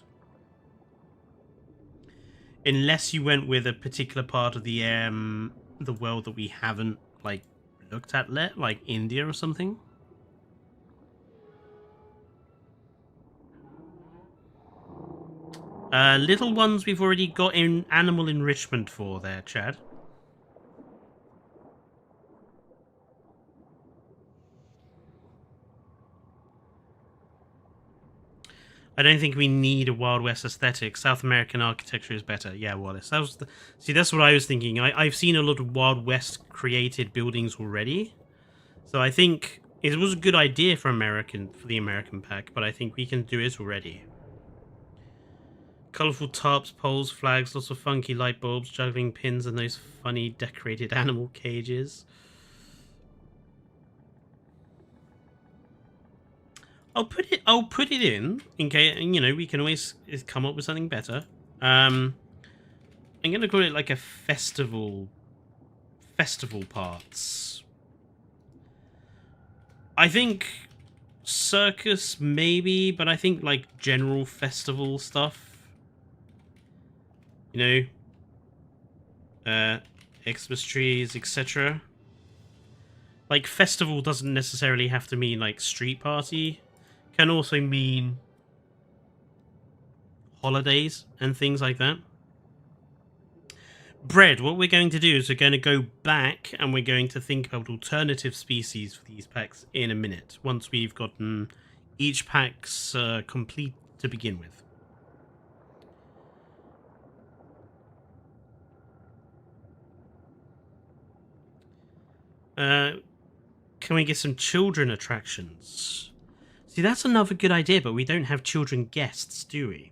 Unless you went with a particular part of the world that we haven't like looked at yet, like India or something. Little ones we've already got in animal enrichment for there, Chad. I don't think we need a Wild West aesthetic. South American architecture is better. Yeah, Wallace. See, that's what I was thinking. I've seen a lot of Wild West created buildings already. So I think it was a good idea for the American pack, but I think we can do it already. Colourful tarps, poles, flags, lots of funky light bulbs, juggling pins, and those funny decorated animal cages. I'll put it in case, you know, we can always come up with something better. I'm gonna call it like a festival parts. I think circus maybe, but I think like general festival stuff. You know, Xmas trees, etc. Like festival doesn't necessarily have to mean like street party. Can also mean holidays and things like that. Bread, what we're going to do is we're going to go back and we're going to think about alternative species for these packs in a minute, once we've gotten each pack's complete to begin with. Can we get some children attractions? See, that's another good idea, but we don't have children guests, do we?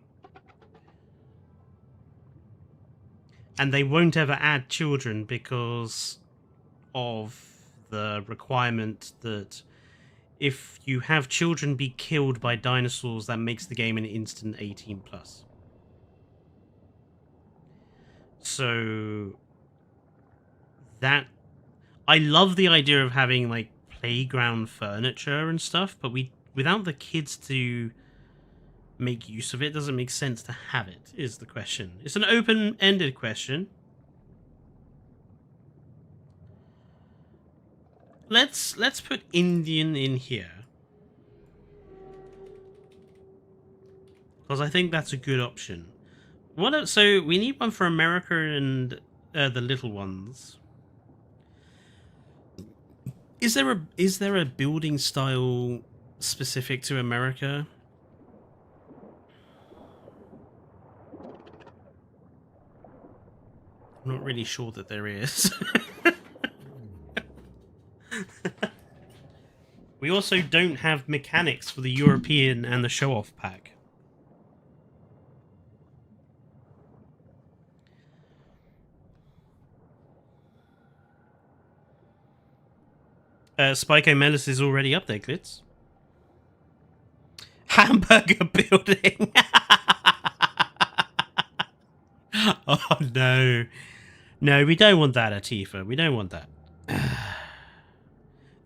And they won't ever add children because of the requirement that if you have children be killed by dinosaurs, that makes the game an instant 18+. So that I love the idea of having like playground furniture and stuff, but without the kids to make use of it, doesn't make sense to have it, is the question. It's an open-ended question. Let's put Indian in here, because I think that's a good option. So we need one for America and the little ones. Is there a building style specific to America? I'm not really sure that there is. We also don't have mechanics for the European and the show-off pack. Spyco Melis is already up there, Glitz. Hamburger building. Oh no. No, we don't want that, Atifa. We don't want that.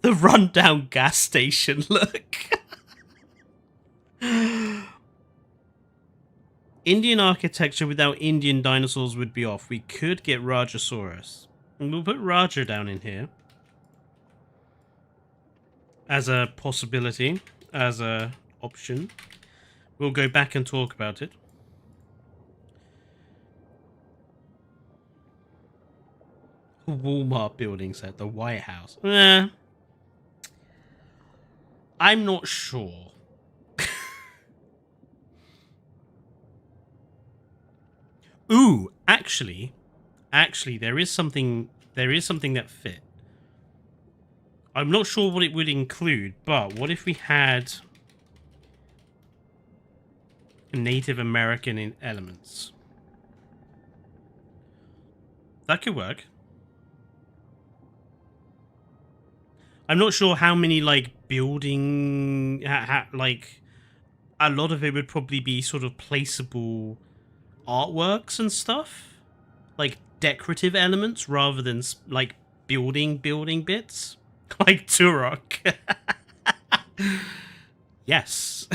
The rundown gas station look. Indian architecture without Indian dinosaurs would be off. We could get Rajasaurus. And we'll put Raja down in here as a possibility, as a option. We'll go back and talk about it. Walmart building set, the White House. I'm not sure. Ooh, actually, there is something that fit. I'm not sure what it would include, but what if we had Native American elements? That could work. I'm not sure how many, like, building... like, a lot of it would probably be sort of placeable artworks and stuff. Like, decorative elements rather than, like, building bits. Like Turok. Yes.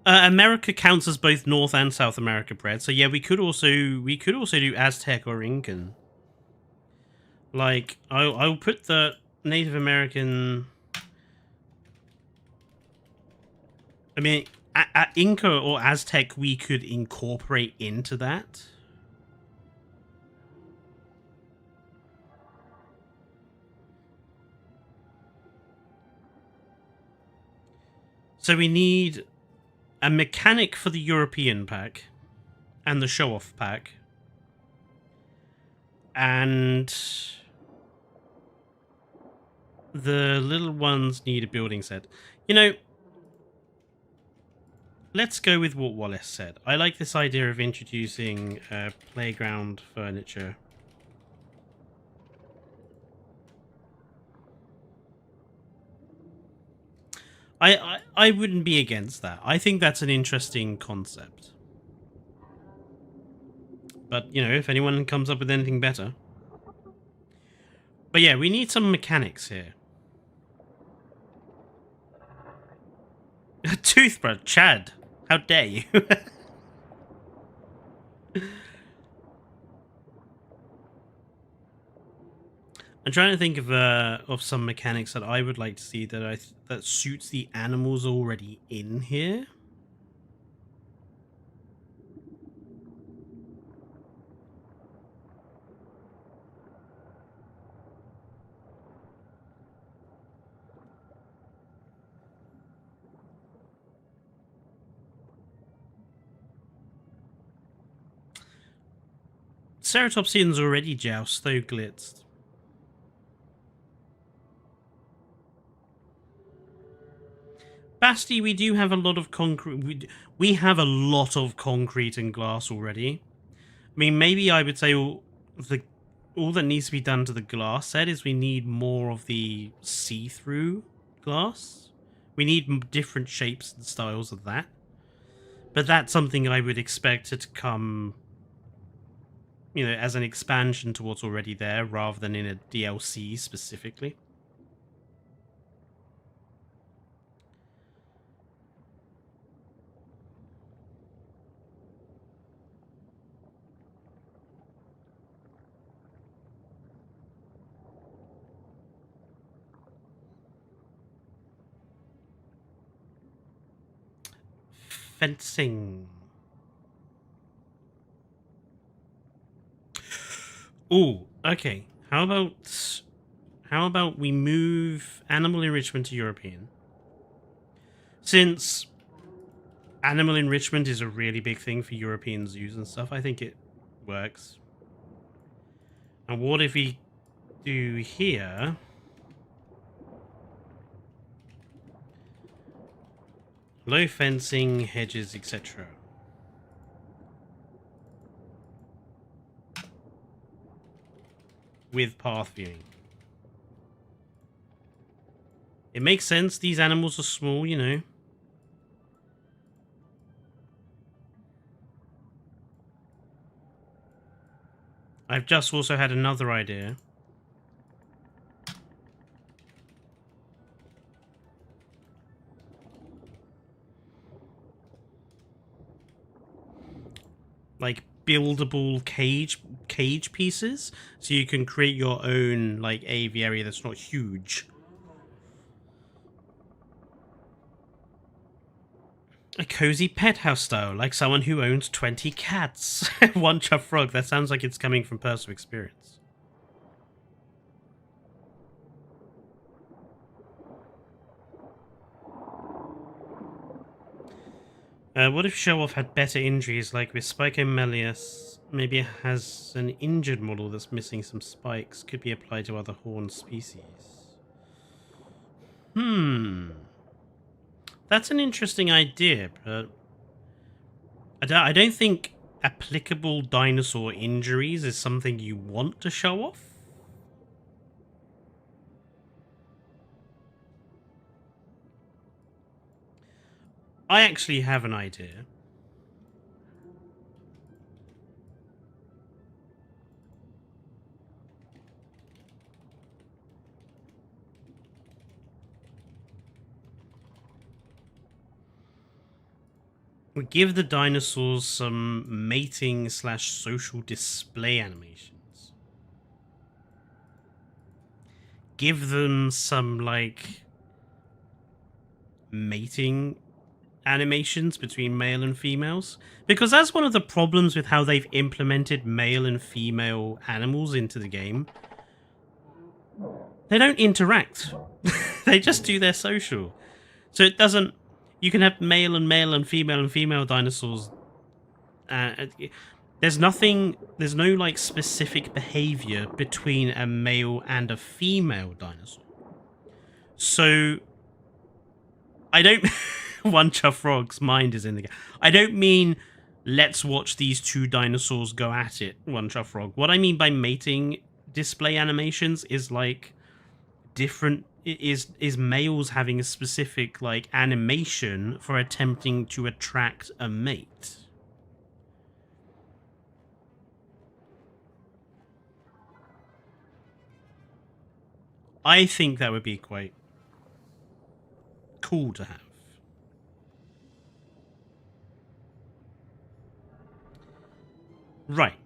America counts as both North and South America bread, so yeah, we could also do Aztec or Incan. Like, I'll put the Native American. I mean, Inca or Aztec, we could incorporate into that. So we need a mechanic for the European pack and the show-off pack. And the little ones need a building set. You know, let's go with what Wallace said. I like this idea of introducing playground furniture. I wouldn't be against that. I think that's an interesting concept. But, you know, if anyone comes up with anything better. But yeah, we need some mechanics here. Toothbrush, Chad. How dare you? I'm trying to think of some mechanics that I would like to see that suits the animals already in here. Ceratopsians already joust, though glitzed. Basti, we do have a lot of concrete. We have a lot of concrete and glass already. I mean, maybe I would say all that needs to be done to the glass set is we need more of the see-through glass. We need different shapes and styles of that. But that's something I would expect it to come, you know, as an expansion to what's already there, rather than in a DLC specifically. Fencing. Ooh, okay. How about we move animal enrichment to European? Since animal enrichment is a really big thing for European zoos and stuff, I think it works. And what if we do here? Low fencing, hedges, etc. With path viewing. It makes sense. These animals are small, you know. I've just also had another idea. Like buildable cage pieces, so you can create your own like aviary that's not huge. A cozy pet house style, like someone who owns 20 cats. One chuff frog. That sounds like it's coming from personal experience. What if Show Off had better injuries, like with Spicomelius? Maybe it has an injured model that's missing some spikes. Could be applied to other horned species. That's an interesting idea, but I don't think applicable dinosaur injuries is something you want to show off. I actually have an idea. We give the dinosaurs some mating / social display animations. Give them some, like, mating animations between male and females. Because that's one of the problems with how they've implemented male and female animals into the game. They don't interact. They just do their social. So it doesn't... You can have male and female dinosaurs. There's no like specific behavior between a male and a female dinosaur. So I don't... One Chuff Frog's mind is in the game. I don't mean let's watch these two dinosaurs go at it, One Chuff Frog. What I mean by mating display animations is like different... is males having a specific like animation for attempting to attract a mate. I think that would be quite cool to have. Right.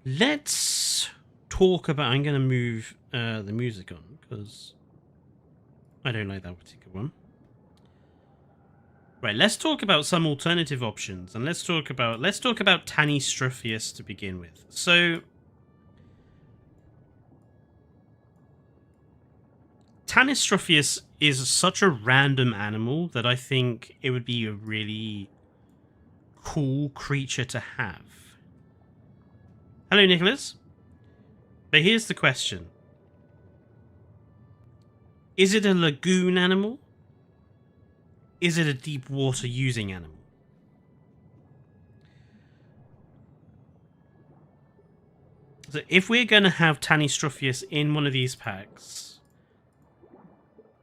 Let's talk about... I'm going to move the music on because I don't like that particular one. Right, let's talk about some alternative options, and let's talk about Tanystropheus to begin with. So Tanystropheus is such a random animal that I think it would be a really cool creature to have. Hello, Nicholas. But here's the question. Is it a lagoon animal? Is it a deep water using animal? So if we're going to have Tanystropheus in one of these packs,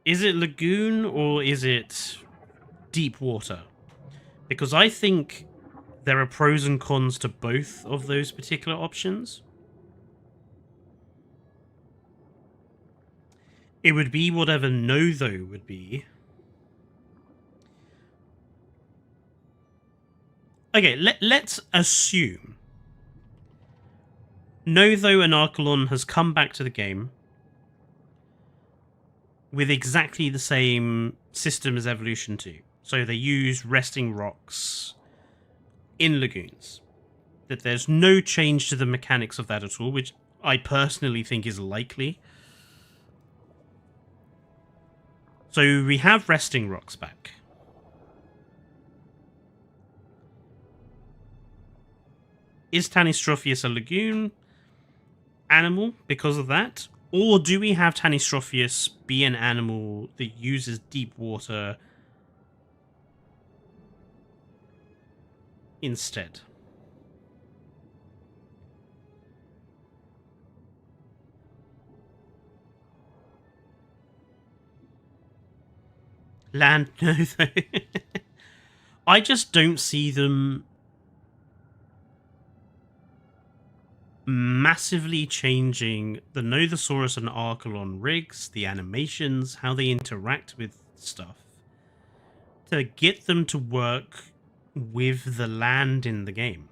is it lagoon or is it deep water? Because I think there are pros and cons to both of those particular options. It would be whatever Notho would be. Okay, let's assume Notho and Archelon has come back to the game with exactly the same system as Evolution 2. So they use resting rocks in lagoons. That there's no change to the mechanics of that at all, which I personally think is likely. So we have resting rocks back. Is Tanystropheus a lagoon animal because of that? Or do we have Tanystropheus be an animal that uses deep water instead? Land, no, though. I just don't see them massively changing the Nothosaurus and Archelon rigs, the animations, how they interact with stuff, to get them to work with the land in the game.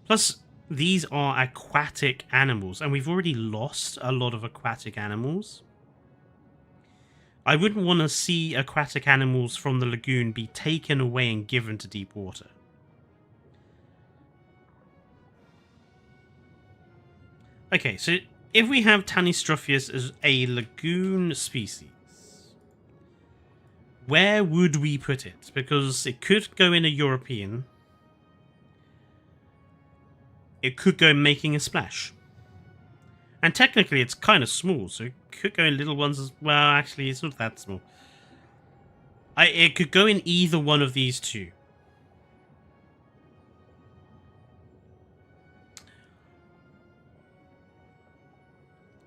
Plus, these are aquatic animals, and we've already lost a lot of aquatic animals. I wouldn't want to see aquatic animals from the lagoon be taken away and given to deep water. Okay, so if we have Tanystropheus as a lagoon species, Where would we put it? Because it could go in a European. It could go making a splash. And technically it's kind of small, so it could go in little ones as well. Actually, it's not that small. It could go in either one of these two.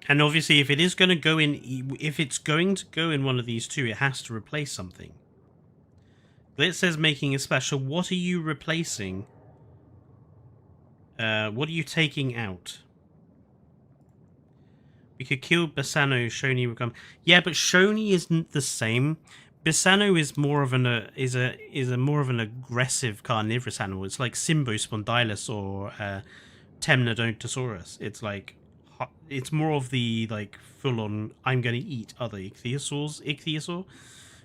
And obviously, if it is going to go in, if it's going to go in one of these two, it has to replace something. It says making a splash. So what are you replacing? What are you taking out? We could kill Bassano. Shoni will come. Yeah, but Shoni isn't the same. Bassano is more of an is a more of an aggressive carnivorous animal. It's like Symbospondylus or Temnodontosaurus. It's more of the like full-on I'm going to eat other ichthyosaur.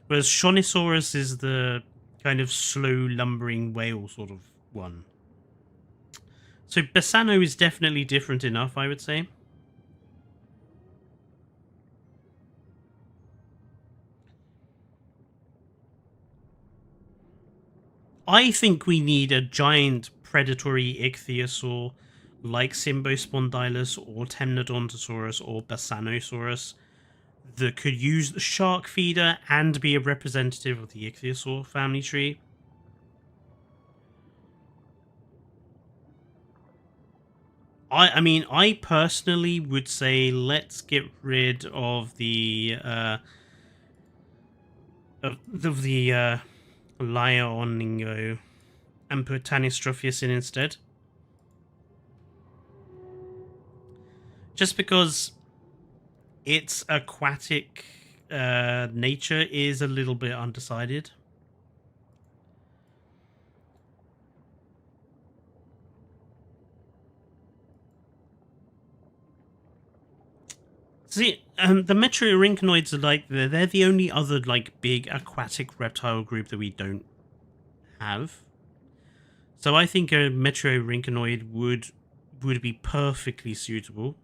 Whereas Shonisaurus is the kind of slow lumbering whale sort of one. So Bassano is definitely different enough, I would say. I think we need a giant predatory ichthyosaur like Symbospondylus or Temnodontosaurus or Bassanosaurus that could use the shark feeder and be a representative of the ichthyosaur family tree. I mean, I personally would say let's get rid of the Lioningo and put Tanistropheus in instead. Just because its aquatic nature is a little bit undecided. See, the Metriorhynchoids are like they're the only other like big aquatic reptile group that we don't have. So I think a Metriorhynchoid would be perfectly suitable.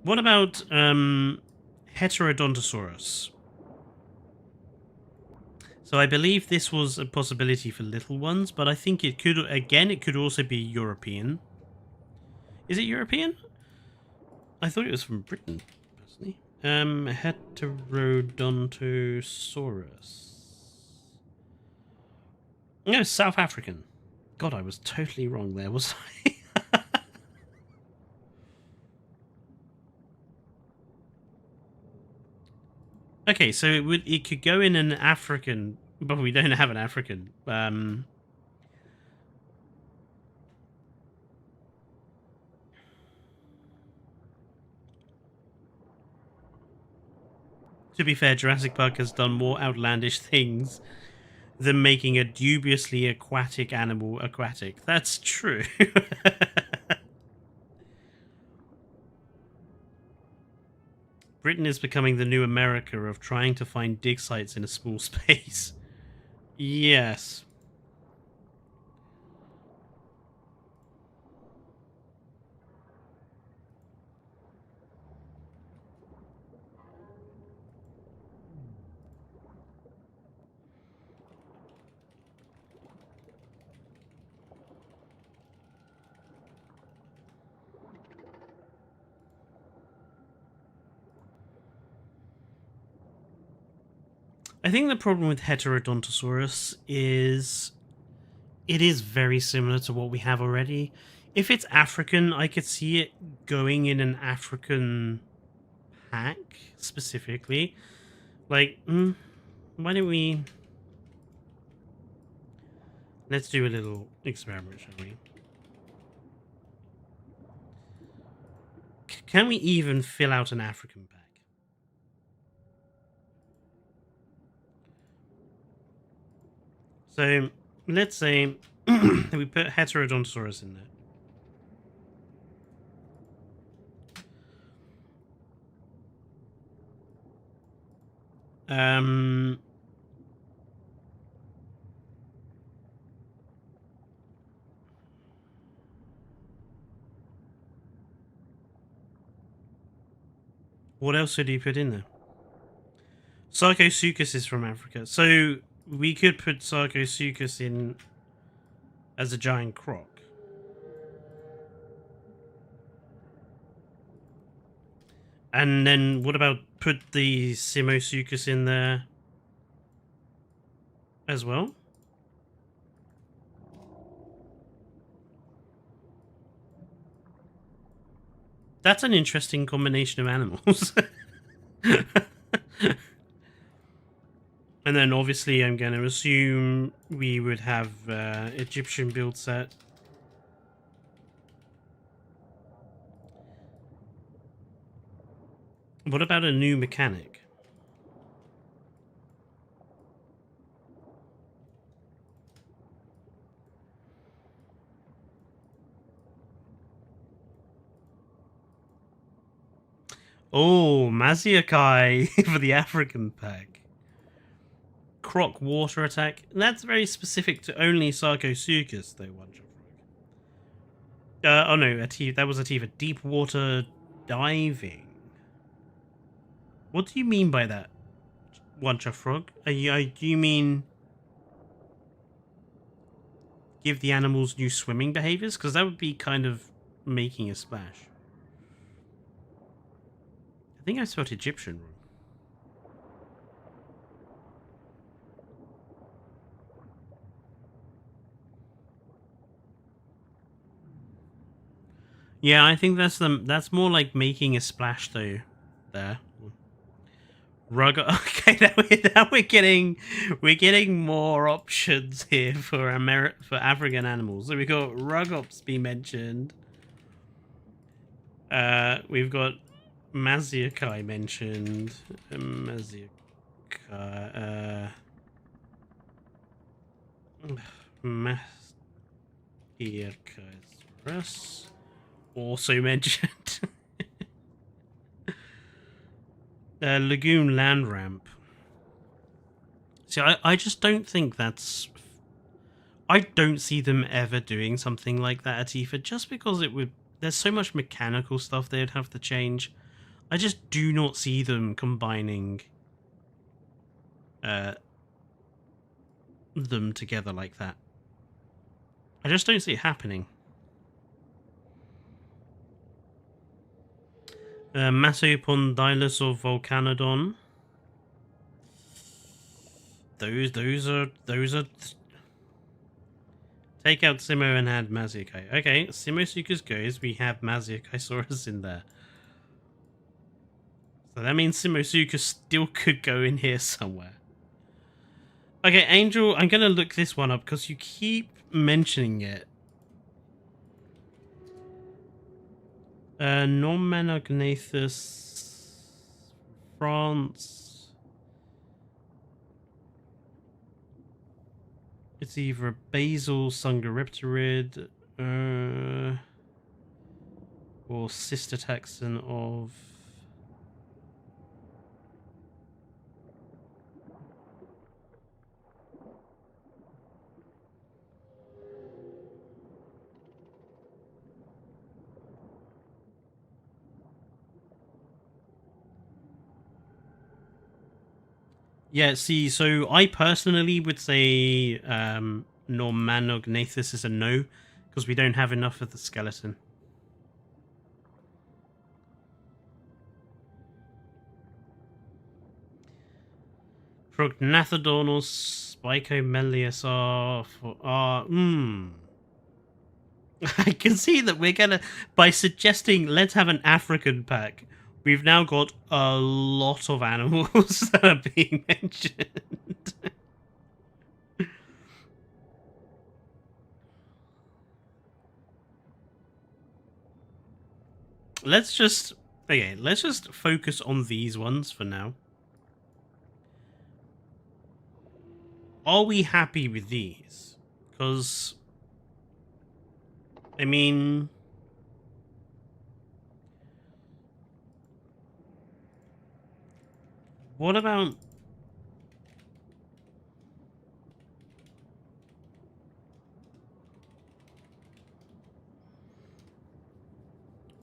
What about Heterodontosaurus? So I believe this was a possibility for little ones, but I think it could also be European. Is it European? I thought it was from Britain, personally. Heterodontosaurus. No, South African. God, I was totally wrong there, was I? Okay, so it could go in an African, but we don't have an African. To be fair, Jurassic Park has done more outlandish things than making a dubiously aquatic animal aquatic. That's true. Britain is becoming the new America of trying to find dig sites in a small space. Yes. I think the problem with Heterodontosaurus is it is very similar to what we have already. If it's African, I could see it going in an African pack specifically. Like, why don't we... Let's do a little experiment, shall we? Can we even fill out an African pack? So, let's say we put Heterodontosaurus in there. What else did he put in there? Sarcosuchus is from Africa. So we could put Sarcosuchus in as a giant croc. And then what about put the Simosuchus in there as well? That's an interesting combination of animals. And then obviously I'm going to assume we would have Egyptian build set. What about a new mechanic? Oh, Maziokai for the African pack. Croc water attack. That's very specific to only Sarcosuchus, though, one oh no, that was a T for deep water diving. What do you mean by that, one frog? Do you mean give the animals new swimming behaviors? Because that would be kind of making a splash. I think I spelled Egyptian wrong. Yeah, I think that's more like making a splash though. There. Rug. Okay, now we're getting more options here for African animals. So we got Rugops be mentioned. We've got Maziokai mentioned. Maziokai. Maziokai also mentioned. Lagoon land ramp. See, I just don't think that's... I don't see them ever doing something like that at Tifa, just because it would... There's so much mechanical stuff they'd have to change. I just do not see them combining them together like that. I just don't see it happening. Masopondylus or Volcanodon. Those are take out Simo and add Maziokai. Okay, Simosuchus goes, we have Maziokasaurus in there. So that means Simosuchus still could go in here somewhere. Okay, Angel, I'm gonna look this one up because you keep mentioning it. Normanognathus, France. It's either a basal Sungaripterid or sister taxon of... Yeah, see, so I personally would say Normanognathus is a no, because we don't have enough of the skeleton. Prognathodon or Spicomelius are... I can see that we're gonna... By suggesting let's have an African pack, we've now got a lot of animals that are being mentioned. Let's just focus on these ones for now. Are we happy with these? Because, I mean... What about...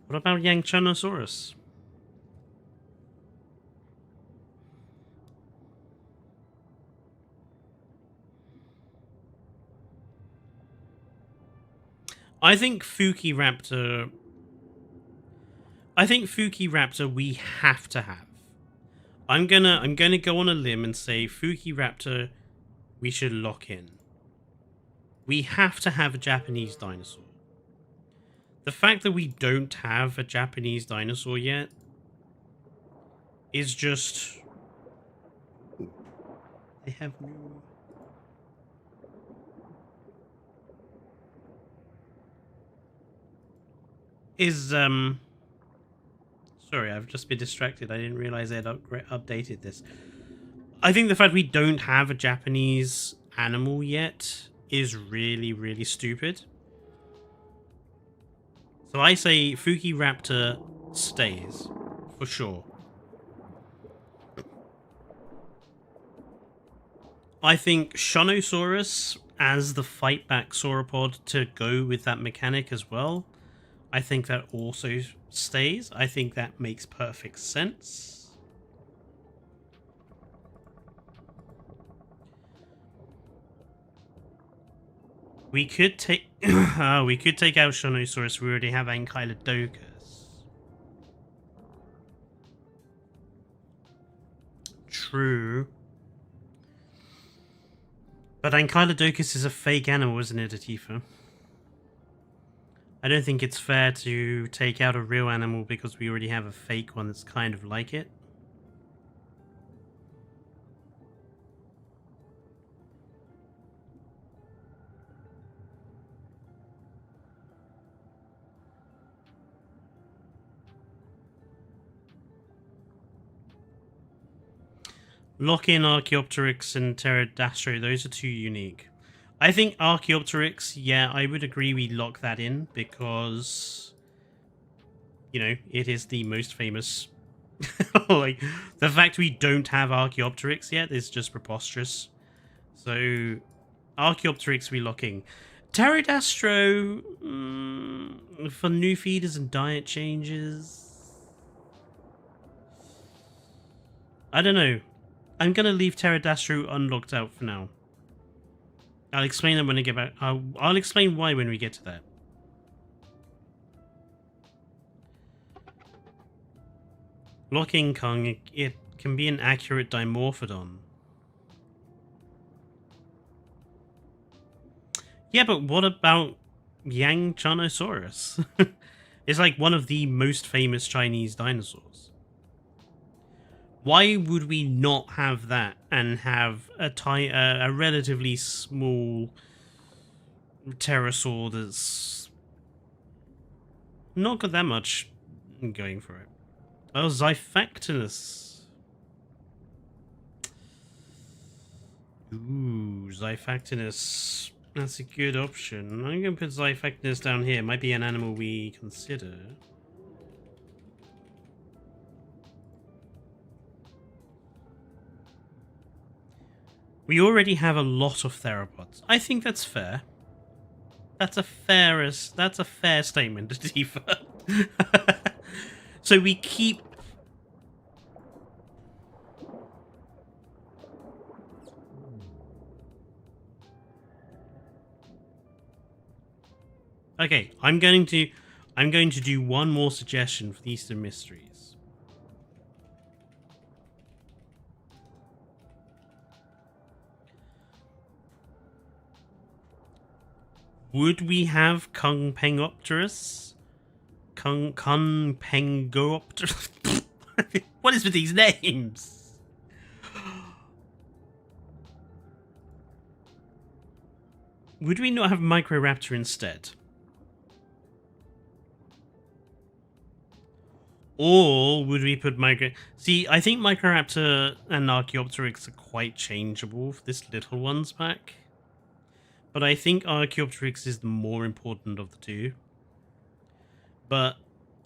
What about Yangchanosaurus? I think Fuki Raptor. I think Fuki Raptor we have to have. I'm gonna go on a limb and say Fuki Raptor we should lock in. We have to have a Japanese dinosaur. The fact that we don't have a Japanese dinosaur yet is just... They have no... Sorry, I've just been distracted. I didn't realize they had updated this. I think the fact we don't have a Japanese animal yet is really, really stupid. So I say Fuki Raptor stays, for sure. I think Shonosaurus as the fight back sauropod to go with that mechanic as well. I think that also stays. I think that makes perfect sense. We could take we could take out Shonosaurus. We already have Ankylodocus. True. But Ankylodocus is a fake animal, isn't it, Atifa? I don't think it's fair to take out a real animal because we already have a fake one that's kind of like it. Lock in Archaeopteryx and Pterodastro. Those are too unique. I think Archaeopteryx, yeah, I would agree we lock that in because, you know, it is the most famous. Like, the fact we don't have Archaeopteryx yet is just preposterous. So, Archaeopteryx we locking. Pterodastro, for new feeders and diet changes. I don't know. I'm going to leave Pterodastro unlocked out for now. I'll explain that when I get back. I'll explain why when we get to that. Locking Kong, it can be an accurate Dimorphodon. Yeah, but what about Yang Chanosaurus? It's like one of the most famous Chinese dinosaurs. Why would we not have that and have a relatively small pterosaur that's not got that much going for it? Oh, Xiphactinus. Ooh, Xiphactinus. That's a good option. I'm going to put Xiphactinus down here. Might be an animal we consider. We already have a lot of theropods. I think that's fair. That's a fair statement, Tifa. So we keep... Okay, I'm going to do one more suggestion for the Eastern Mysteries. Would we have Kung Pengopterus? Kung Pengopterus? What is with these names? Would we not have Microraptor instead? Or would we put See, I think Microraptor and Archaeopteryx are quite changeable for this little one's pack. But I think Archaeopteryx is the more important of the two. But,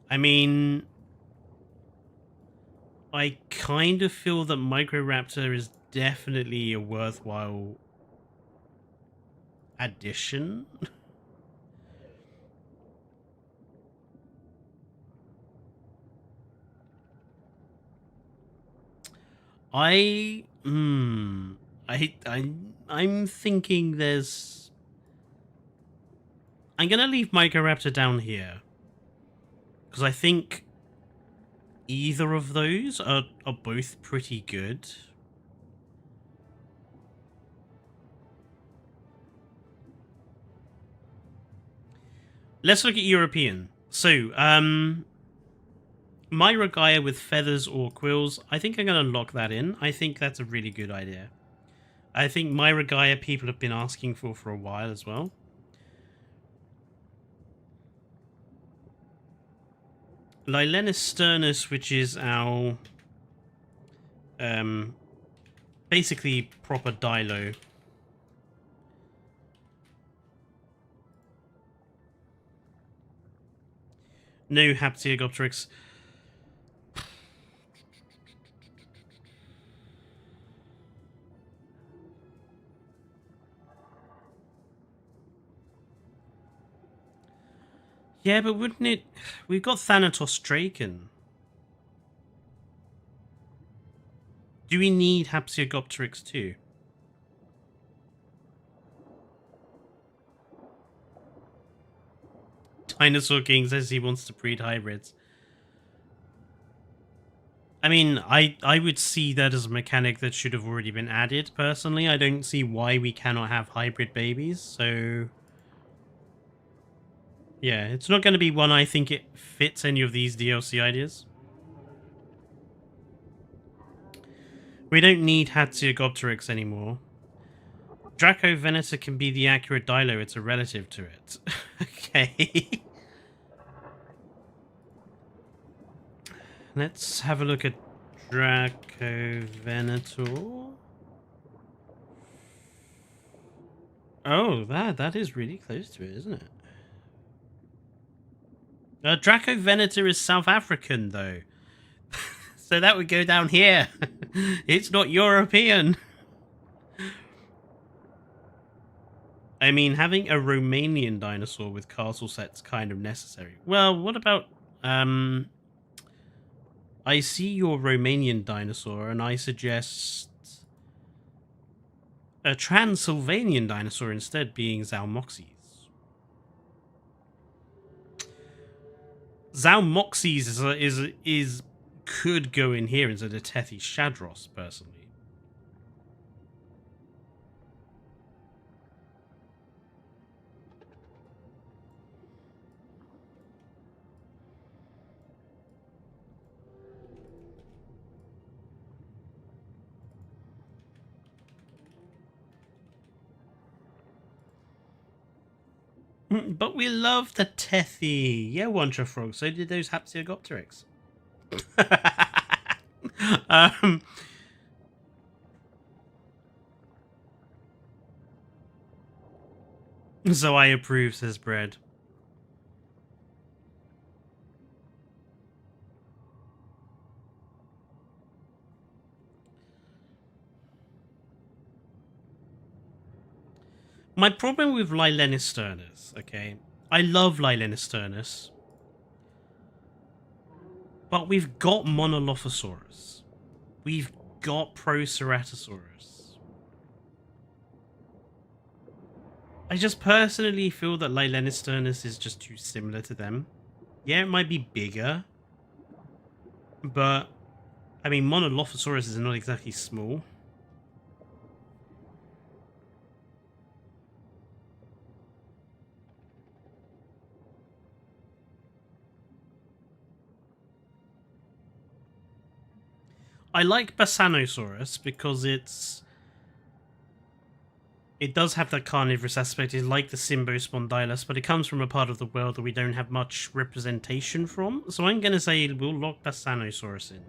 I mean... I kind of feel that Microraptor is definitely a worthwhile addition. I'm thinking there's... I'm going to leave Microraptor down here. Because I think either of those are both pretty good. Let's look at European. So, Myrogaya with feathers or quills, I think I'm going to lock that in. I think that's a really good idea. I think Myrogaya people have been asking for a while as well. Lilenus sternus, which is our basically proper dilo. No Haptiogopteryx. Yeah, but wouldn't it... We've got Thanatos Draken. Do we need Haptiogopteryx too? Dinosaur King says he wants to breed hybrids. I mean, I would see that as a mechanic that should have already been added, personally. I don't see why we cannot have hybrid babies, so... Yeah, it's not going to be one I think it fits any of these DLC ideas. We don't need Hatsiogopteryx anymore. Draco Venator can be the accurate Dilo, it's a relative to it. Okay. Let's have a look at Draco Venator. Oh, that is really close to it, isn't it? Draco Venator is South African, though. So that would go down here. It's not European. I mean, having a Romanian dinosaur with castle set's kind of necessary. Well, what about... I see your Romanian dinosaur, and I suggest... a Transylvanian dinosaur instead, being Zalmoxes. Zalmoxes is could go in here instead of Tethi Shadros, personally. But we love the Tethi. Yeah, Wantra Frog. So did those Haptiogopteryx. So I approve, says Bread. My problem with Lilenus sternus, okay? I love Lilenus sternus. But we've got Monolophosaurus. We've got Proceratosaurus. I just personally feel that Lilenus sternus is just too similar to them. Yeah, it might be bigger. But, I mean, Monolophosaurus is not exactly small. I like Basanosaurus because it does have that carnivorous aspect. It's like the Symbospondylus, but it comes from a part of the world that we don't have much representation from. So I'm going to say we'll lock Basanosaurus in.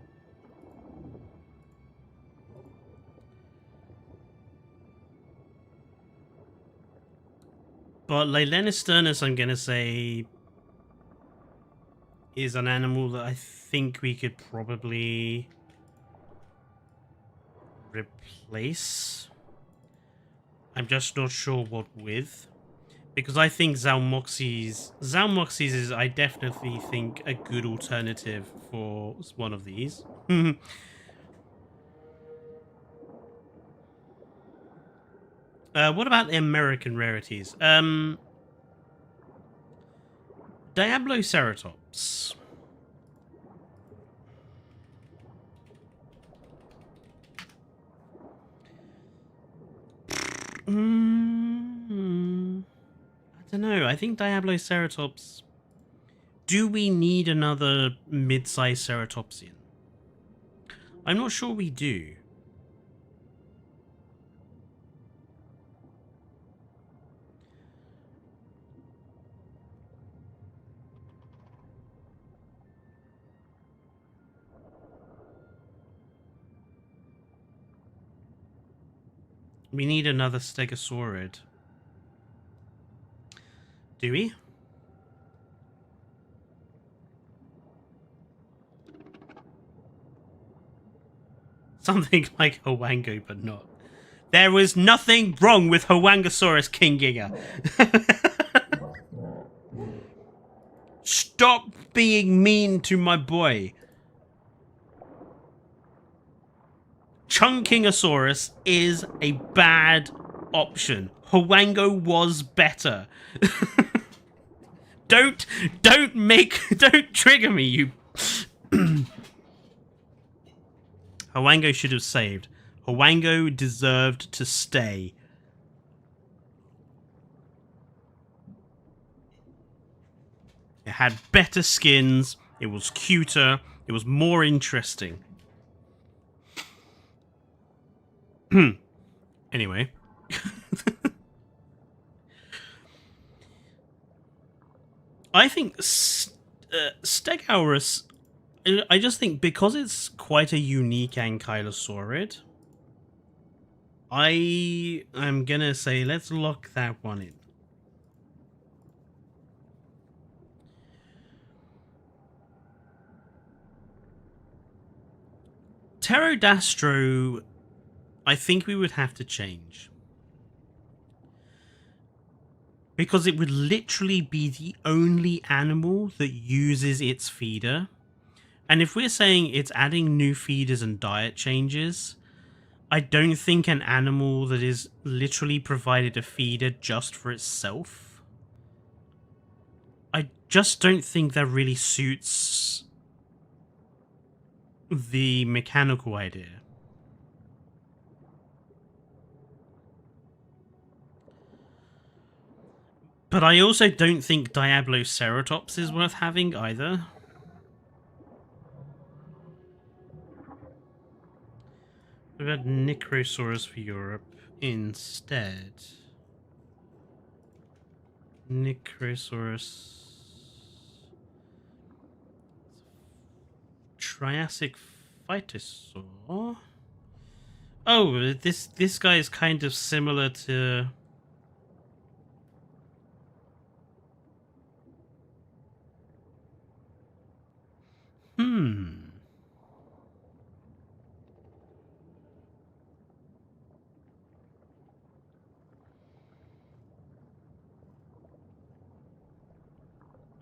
But Lilenus sternus, I'm going to say, is an animal that I think we could probably replace. I'm just not sure what with. Because I think Zalmoxes is, I definitely think, a good alternative for one of these. What about the American rarities? Diabloceratops. I don't know. I think Diabloceratops. Do we need another mid-sized ceratopsian? I'm not sure we do. We need another stegosaurid. Do we? Something like Hwango, but not. There was nothing wrong with Hwangosaurus Kinginger. Stop being mean to my boy. Chunkingosaurus is a bad option. Hwango was better. Don't trigger me, you. Hwango should have saved. Hwango deserved to stay. It had better skins. It was cuter. It was more interesting. Anyway. I think Stegosaurus, I just think because it's quite a unique ankylosaurid, I am gonna say let's lock that one in. Pterodastro, I think we would have to change. Because it would literally be the only animal that uses its feeder. And if we're saying it's adding new feeders and diet changes, I don't think an animal that is literally provided a feeder just for itself, I just don't think that really suits the mechanical idea. But I also don't think Diabloceratops is worth having either. We've got Necrosaurus for Europe instead. Necrosaurus. Triassic Phytosaur. Oh, this guy is kind of similar to...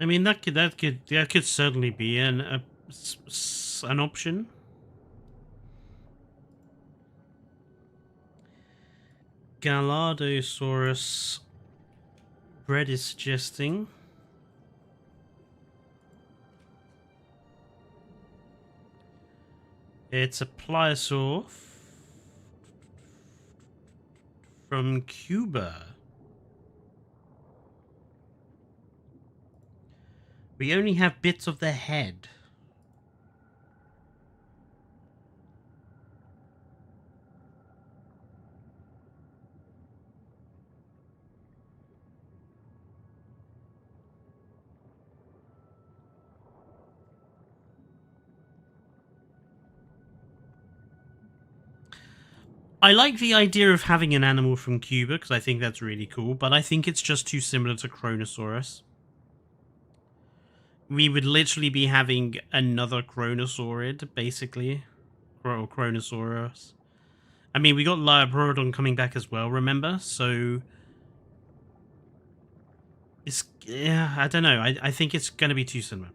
I mean, that could certainly be an option. Galadosaurus. Bread is suggesting. It's a pliosaur from Cuba. We only have bits of the head. I like the idea of having an animal from Cuba because I think that's really cool, but I think it's just too similar to Kronosaurus. We would literally be having another Kronosaurid, basically. Or Kronosaurus. I mean, we got Labrador coming back as well, remember? So... yeah, I don't know. I think it's going to be too similar.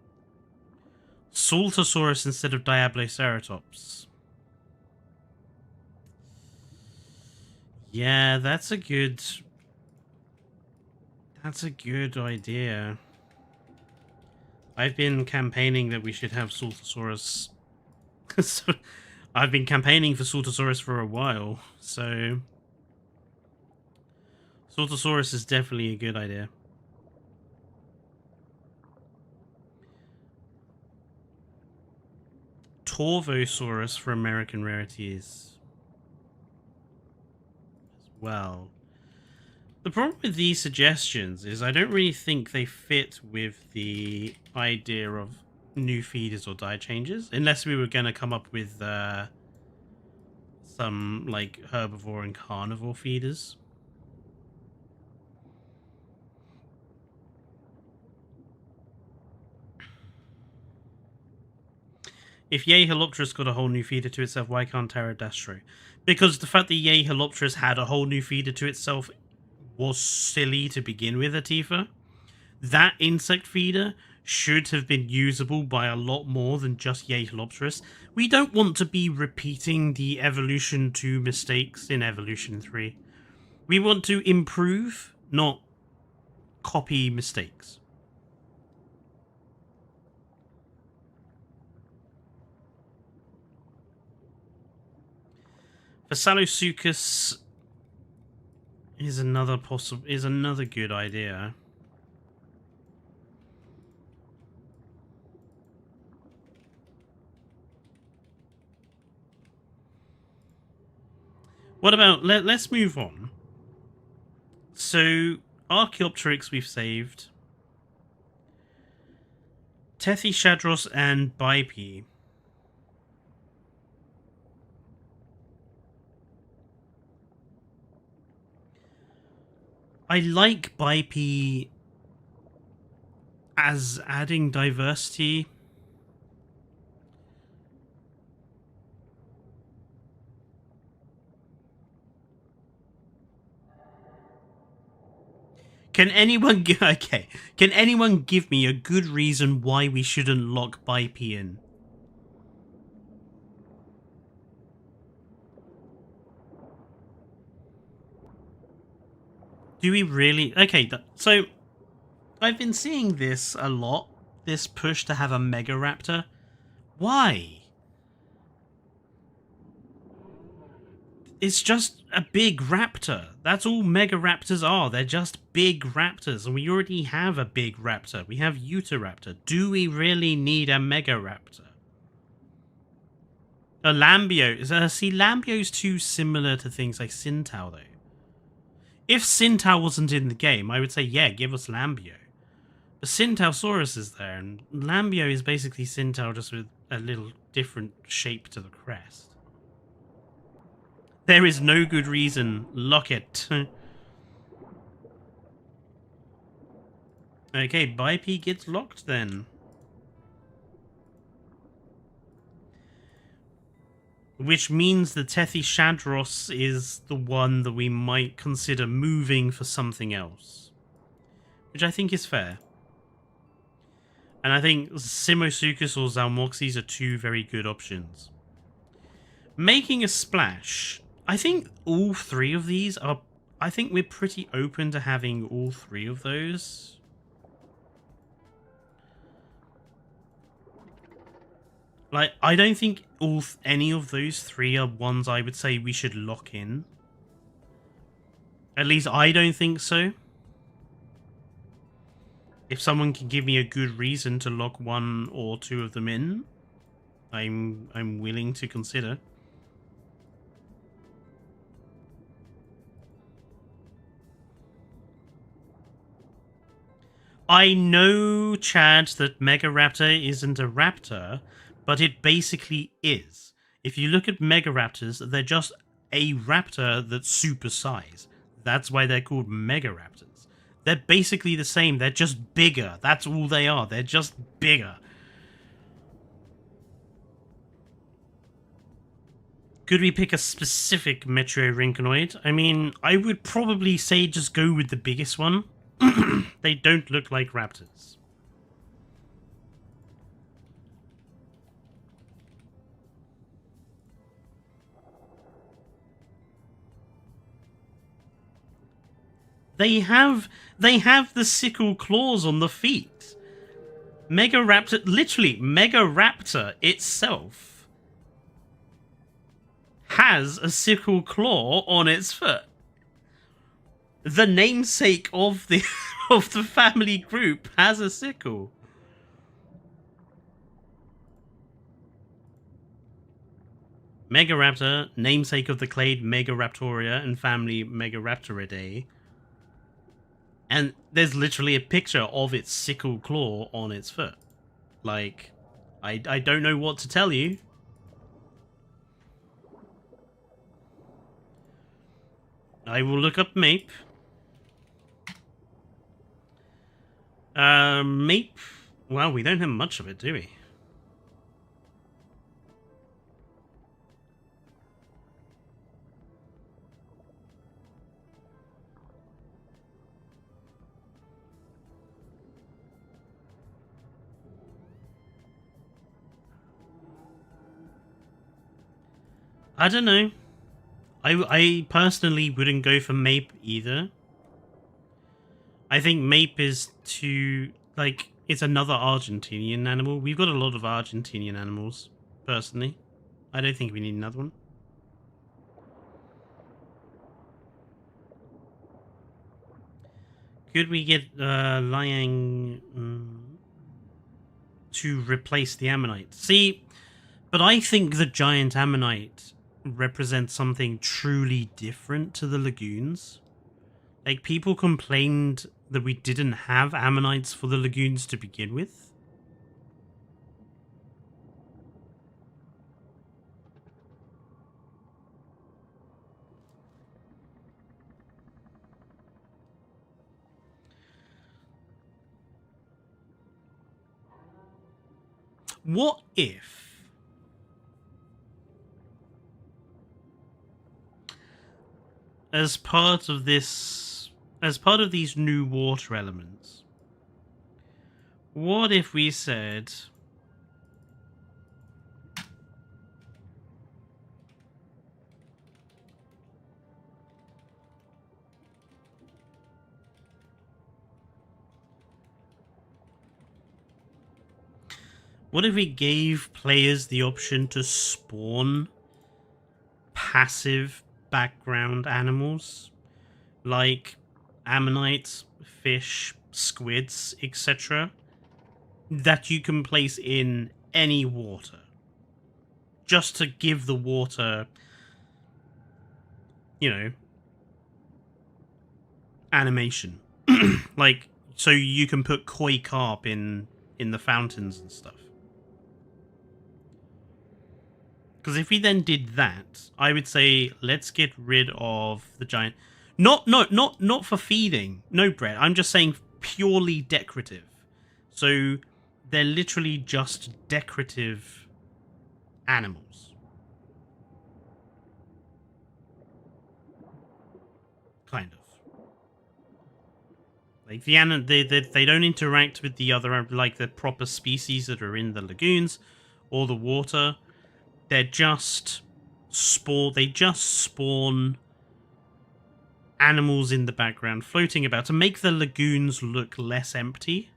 Saltosaurus instead of Diabloceratops. Yeah, that's a good idea. I've been campaigning that we should have Saltosaurus. So, I've been campaigning for Saltosaurus for a while, so Saltosaurus is definitely a good idea. Torvosaurus for American rarities as well. The problem with these suggestions is I don't really think they fit with the idea of new feeders or die changes, unless we were going to come up with some like herbivore and carnivore feeders. If Yehalopterus got a whole new feeder to itself, why can't Pterodastro? Because the fact that Yehalopterus had a whole new feeder to itself was silly to begin with, Atifa. That insect feeder should have been usable by a lot more than just Yehalopterus. We don't want to be repeating the Evolution 2 mistakes in Evolution 3. We want to improve, not copy mistakes. Phasallosuchus is another good idea. What about let's move on. So Archaeopteryx we've saved. Tethishadros and Bipe. I like Bipe as adding diversity. Can anyone Can anyone give me a good reason why we shouldn't lock Bipe in? Do we really? Okay, so I've been seeing this a lot, this push to have a Mega Raptor. Why? It's just a big raptor. That's all Mega Raptors are. They're just big raptors, and we already have a big raptor. We have Utahraptor. Do we really need a Mega Raptor? A Lambio. See, Lambio's too similar to things like Sintao, though. If Sintao wasn't in the game, I would say, yeah, give us Lambio. But Sintausaurus is there, and Lambio is basically Sintao just with a little different shape to the crest. There is no good reason. Lock it. Okay, Bipe gets locked then. Which means the Tethishadros is the one that we might consider moving for something else. Which I think is fair. And I think Simosuchus or Zalmoxes are two very good options. Making a splash. I think all three of these are... I think we're pretty open to having all three of those. Like, I don't think any of those three are ones I would say we should lock in. At least I don't think so. If someone can give me a good reason to lock one or two of them in, I'm willing to consider. I know, Chad, that Mega Raptor isn't a raptor, but it basically is. If you look at Mega Raptors, they're just a raptor that's super size. That's why they're called Mega Raptors. They're basically the same. They're just bigger. That's all they are. They're just bigger. Could we pick a specific Metriorhynchoid? I mean, I would probably say just go with the biggest one. They don't look like raptors. They have the sickle claws on the feet. Megaraptor, literally, Megaraptor itself has a sickle claw on its foot. The namesake of the of the family group has a sickle. Megaraptor, namesake of the clade Megaraptoria and family Megaraptoridae. And there's literally a picture of its sickle claw on its foot. Like, I don't know what to tell you. I will look up Mape. Mape. Well, we don't have much of it, do we? I don't know. I personally wouldn't go for Mape either. I think Mape is too, like, it's another Argentinian animal. We've got a lot of Argentinian animals, personally. I don't think we need another one. Could we get Liang to replace the Ammonite? See, but I think the giant Ammonite represents something truly different to the lagoons. Like, people complained that we didn't have ammonites for the lagoons to begin with. What if as part of these new water elements, what if we said what if we gave players the option to spawn passive background animals like ammonites, fish, squids, etc., that you can place in any water, just to give the water, you know, animation. Like, so you can put koi carp in the fountains and stuff. Because if we then did that, I would say let's get rid of the giant. Not for feeding. No, Brett. I'm just saying purely decorative. So they're literally just decorative animals. Kind of. Like they don't interact with the other, like the proper species that are in the lagoons or the water. They're just They just spawn animals in the background floating about to make the lagoons look less empty.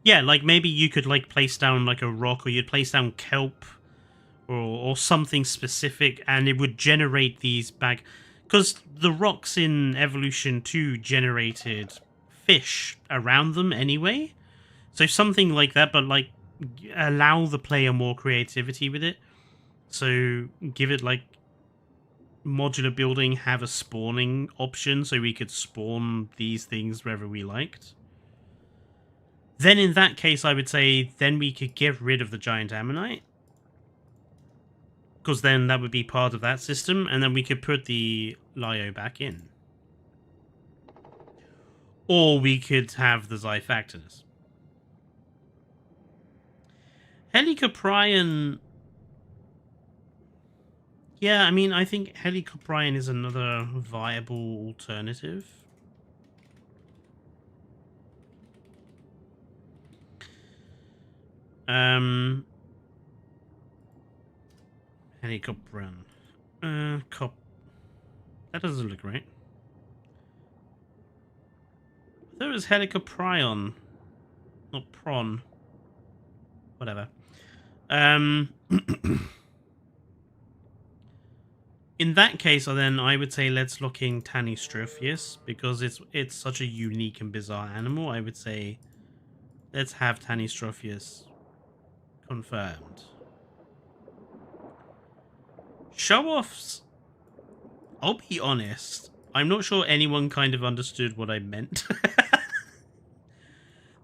Yeah, like maybe you could like place down like a rock, or you'd place down kelp or something specific, and it would generate these because the rocks in Evolution 2 generated fish around them anyway. So something like that, but like allow the player more creativity with it. So give it like modular building, have a spawning option so we could spawn these things wherever we liked. Then in that case, I would say then we could get rid of the giant ammonite, because then that would be part of that system, and then we could put the Lyo back in. Or we could have the Xiphactinus. Helicoprion... Yeah, I mean, I think Helicoprion is another viable alternative. Helicoprion. That doesn't look right. There was Helicoprion. Not prawn. Whatever. In that case, then I would say let's lock in Tanystropheus, because it's such a unique and bizarre animal. I would say let's have Tanystropheus confirmed. Show-offs, I'll be honest, I'm not sure anyone kind of understood what I meant.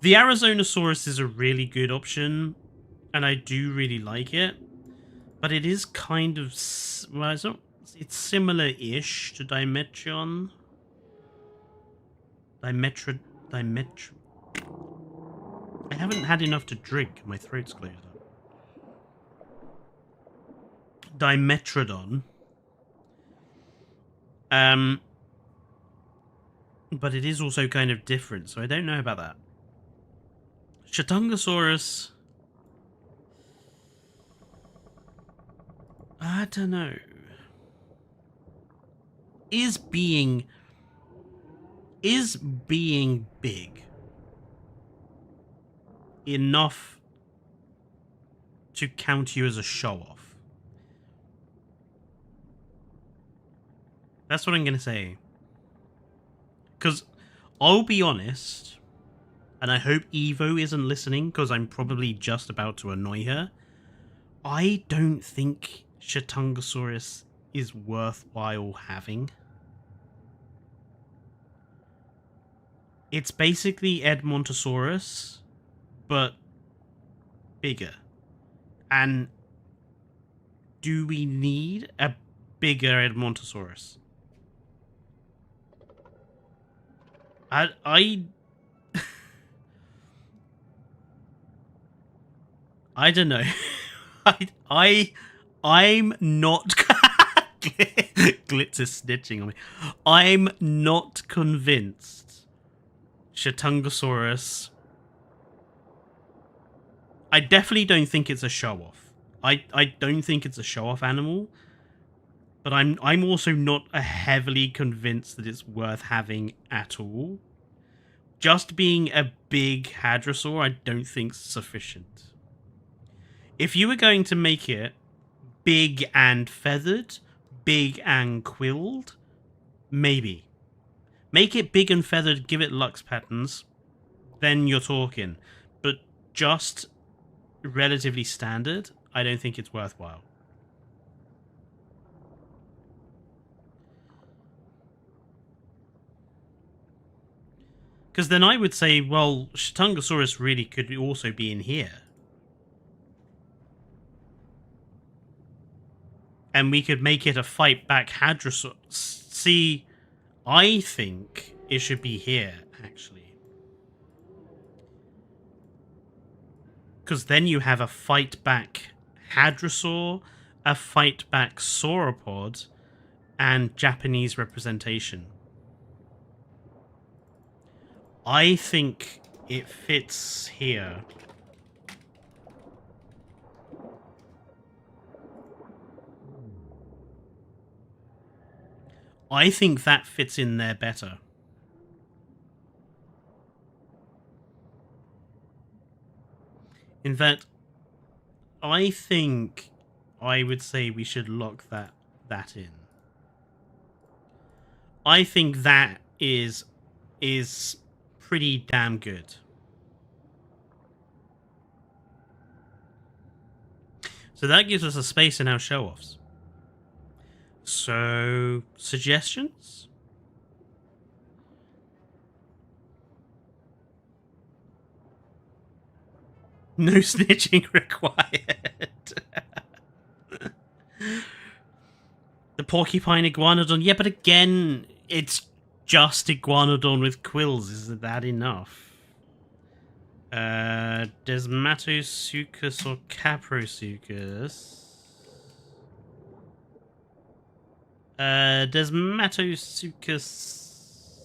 The Arizonosaurus is a really good option, and I do really like it, but it is kind of, well, it's similar-ish to Dimetrodon. I haven't had enough to drink. My throat's cleared up. Dimetrodon. But it is also kind of different, so I don't know about that. Chatungosaurus. I don't know. Is being big enough to count you as a show-off? That's what I'm going to say. Because I'll be honest, and I hope Evo isn't listening, because I'm probably just about to annoy her. I don't think Chatungosaurus is worthwhile having. It's basically Edmontosaurus, but bigger. And do we need a bigger Edmontosaurus? I don't know. I'm not Glitz is snitching on me. I'm not convinced Chatungosaurus. I definitely don't think it's a show-off. I don't think it's a show-off animal. But I'm also not heavily convinced that it's worth having at all. Just being a big hadrosaur, I don't think's sufficient. If you were going to make it big and feathered, big and quilled, maybe. Make it big and feathered, give it lux patterns, then you're talking. But just relatively standard, I don't think it's worthwhile. Because then I would say, well, Chatungosaurus really could also be in here. And we could make it a fight back hadrosaur. See, I think it should be here, actually. Because then you have a fight back hadrosaur, a fight back sauropod, and Japanese representation. I think it fits here. I think that fits in there better. In fact, I think I would say we should lock that in. I think that is pretty damn good. So that gives us a space in our show-offs. So, suggestions? No snitching required. The porcupine iguanodon. Yeah, but again, it's just iguanodon with quills. Isn't that enough? Desmatosuchus or Caprosuchus? Desmatosuchus.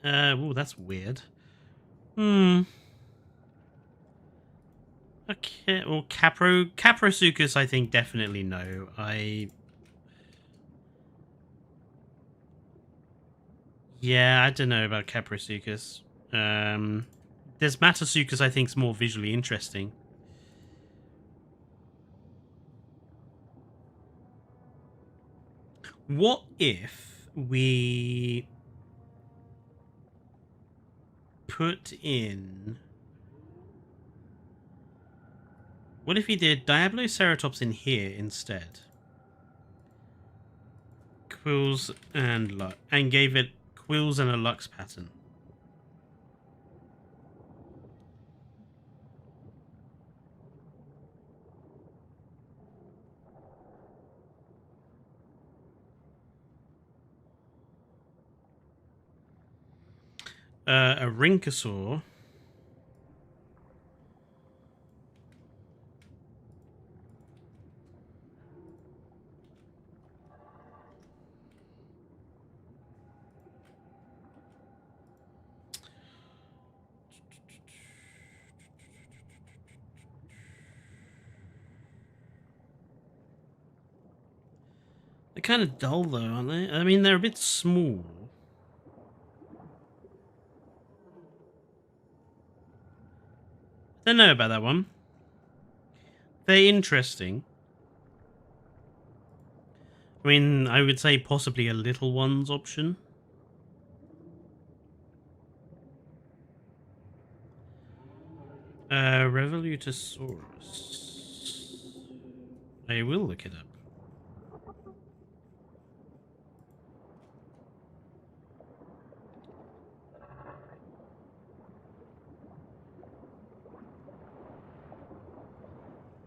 Oh, that's weird. Okay, well, Caprosuchus, I think definitely no. Yeah, I don't know about Caprisuchus. There's Matasuchus I think is more visually interesting. What if we put in... What if we did Diabloceratops in here instead? Quills and Lux, and gave it quills and a Lux pattern. A Rinkosaur. They're kind of dull though, aren't they? I mean, they're a bit small. Don't know about that one. They're interesting. I mean, I would say possibly a little ones option. Revolutosaurus. I will look it up.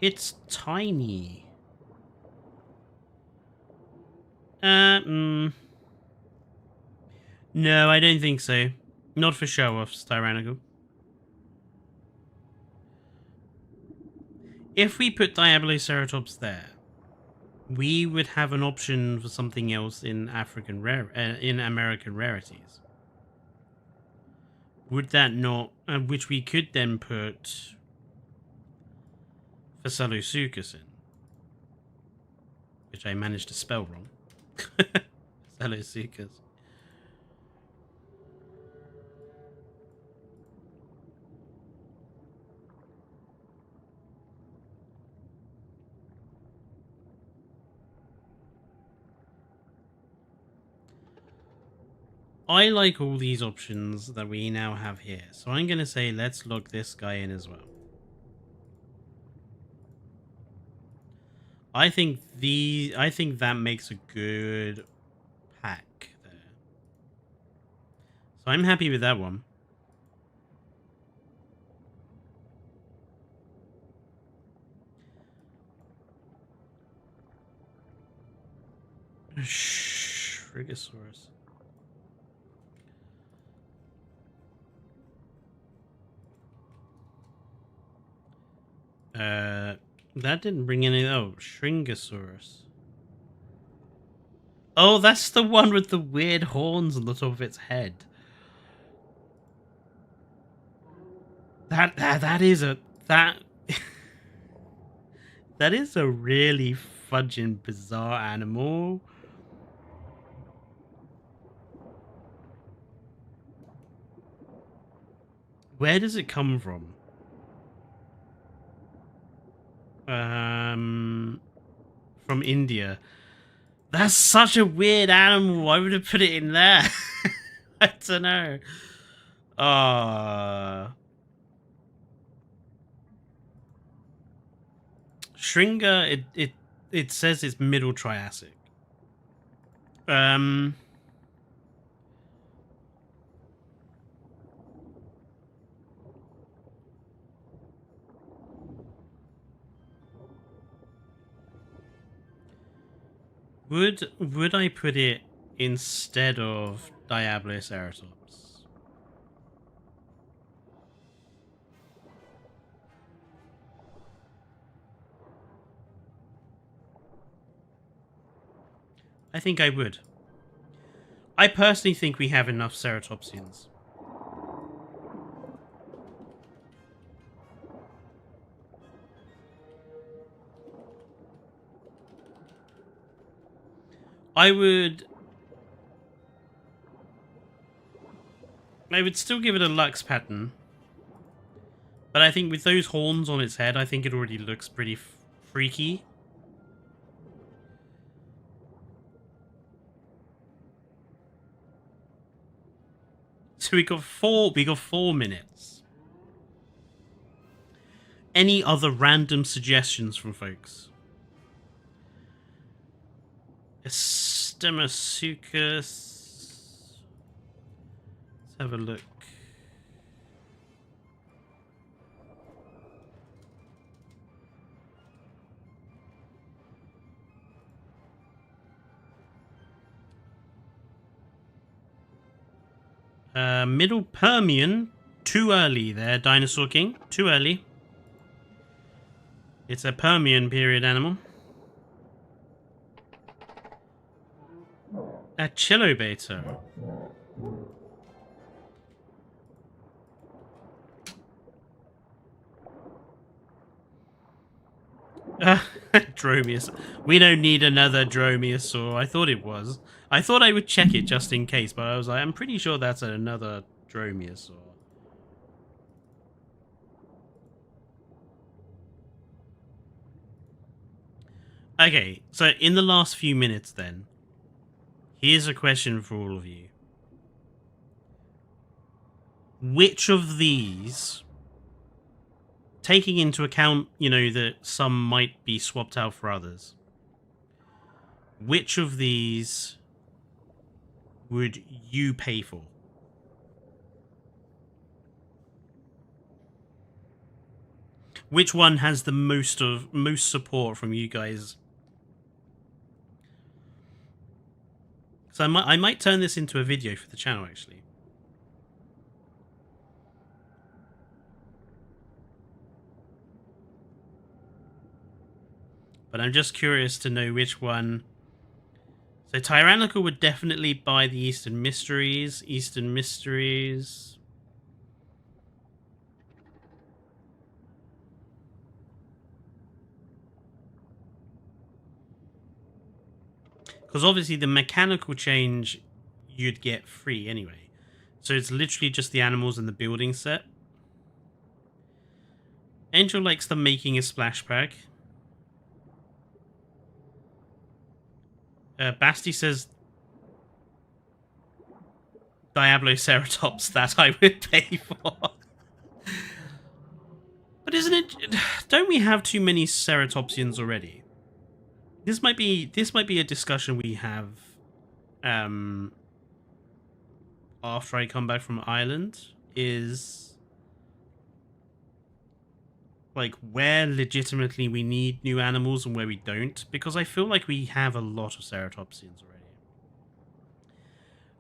It's tiny. No, I don't think so. Not for show-offs, Tyrannical. If we put Diabloceratops there, we would have an option for something else in in American rarities. Would that not? Which we could then put Phaselosuchus in, which I managed to spell wrong. Phaselosuchus. I like all these options that we now have here, so I'm going to say let's log this guy in as well. I think that makes a good pack there. So I'm happy with that one. Shrigosaurus. That didn't bring any... Oh, Shringosaurus. Oh, that's the one with the weird horns on the top of its head. That is a... That... that is a really fudging bizarre animal. Where does it come from? From India. That's such a weird animal. Why would I put it in there? I don't know. Shringa, it says it's Middle Triassic. Would I put it instead of Diabloceratops? I think I would. I personally think we have enough ceratopsians. I would... I would still give it a Lux pattern. But I think with those horns on its head, I think it already looks pretty freaky. So we got 4 minutes. Any other random suggestions from folks? Estemasuchus. Let's have a look. Middle Permian, too early there, Dinosaur King, too early. It's a Permian period animal. A Chilobata. Dromaeosaur. We don't need another Dromaeosaur. I thought it was. I thought I would check it just in case, but I was like, I'm pretty sure that's another Dromaeosaur. Okay, so in the last few minutes then, here's a question for all of you. Which of these, taking into account, you know, that some might be swapped out for others, which of these would you pay for? Which one has the most support from you guys? So I might turn this into a video for the channel, actually. But I'm just curious to know which one. So Tyrannical would definitely buy the Eastern Mysteries. Eastern Mysteries. Because obviously the mechanical change you'd get free anyway. So it's literally just the animals and the building set. Angel likes the making a splash pack. Basti says Diabloceratops, that I would pay for. But isn't it? Don't we have too many ceratopsians already? This might be a discussion we have after I come back from Ireland, is like where legitimately we need new animals and where we don't, because I feel like we have a lot of ceratopsians already.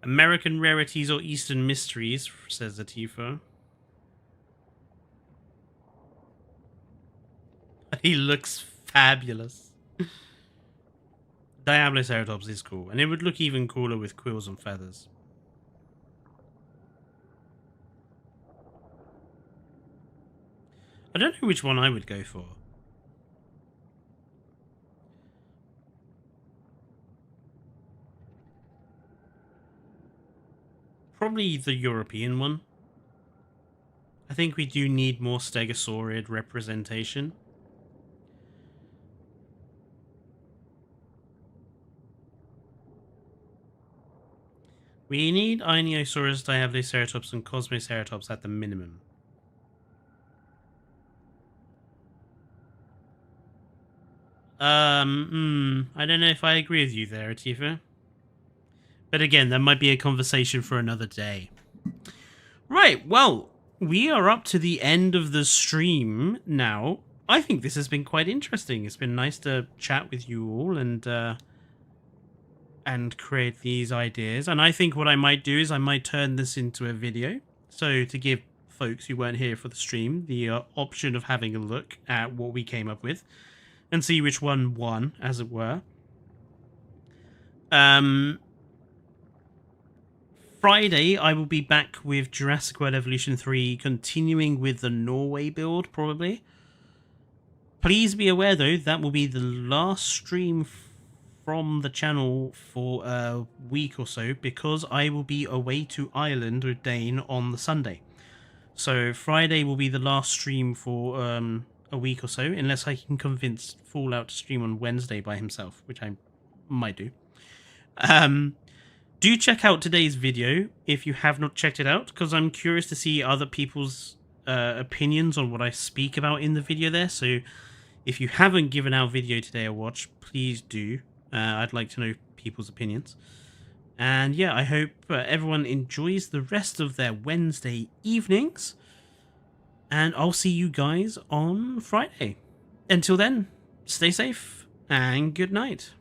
American Rarities or Eastern Mysteries, says Atifa. He looks fabulous. Diabloceratops is cool, and it would look even cooler with quills and feathers. I don't know which one I would go for. Probably the European one. I think we do need more stegosaurid representation. We need Einiosaurus, Diabloceratops, and Cosmoceratops at the minimum. I don't know if I agree with you there, Atifa. But again, that might be a conversation for another day. Right, well, we are up to the end of the stream now. I think this has been quite interesting. It's been nice to chat with you all and create these ideas. And I think what I might do is I might turn this into a video. So to give folks who weren't here for the stream the option of having a look at what we came up with and see which one won, as it were. Friday, I will be back with Jurassic World Evolution 3, continuing with the Norway build, probably. Please be aware, though, that will be the last stream from the channel for a week or so because I will be away to Ireland with Dane on the Sunday. So Friday will be the last stream for a week or so, unless I can convince Fallout to stream on Wednesday by himself, which I might do. Do check out today's video if you have not checked it out, because I'm curious to see other people's opinions on what I speak about in the video there. So if you haven't given our video today a watch, please do. I'd like to know people's opinions. And yeah, I hope everyone enjoys the rest of their Wednesday evenings. And I'll see you guys on Friday. Until then, stay safe and good night.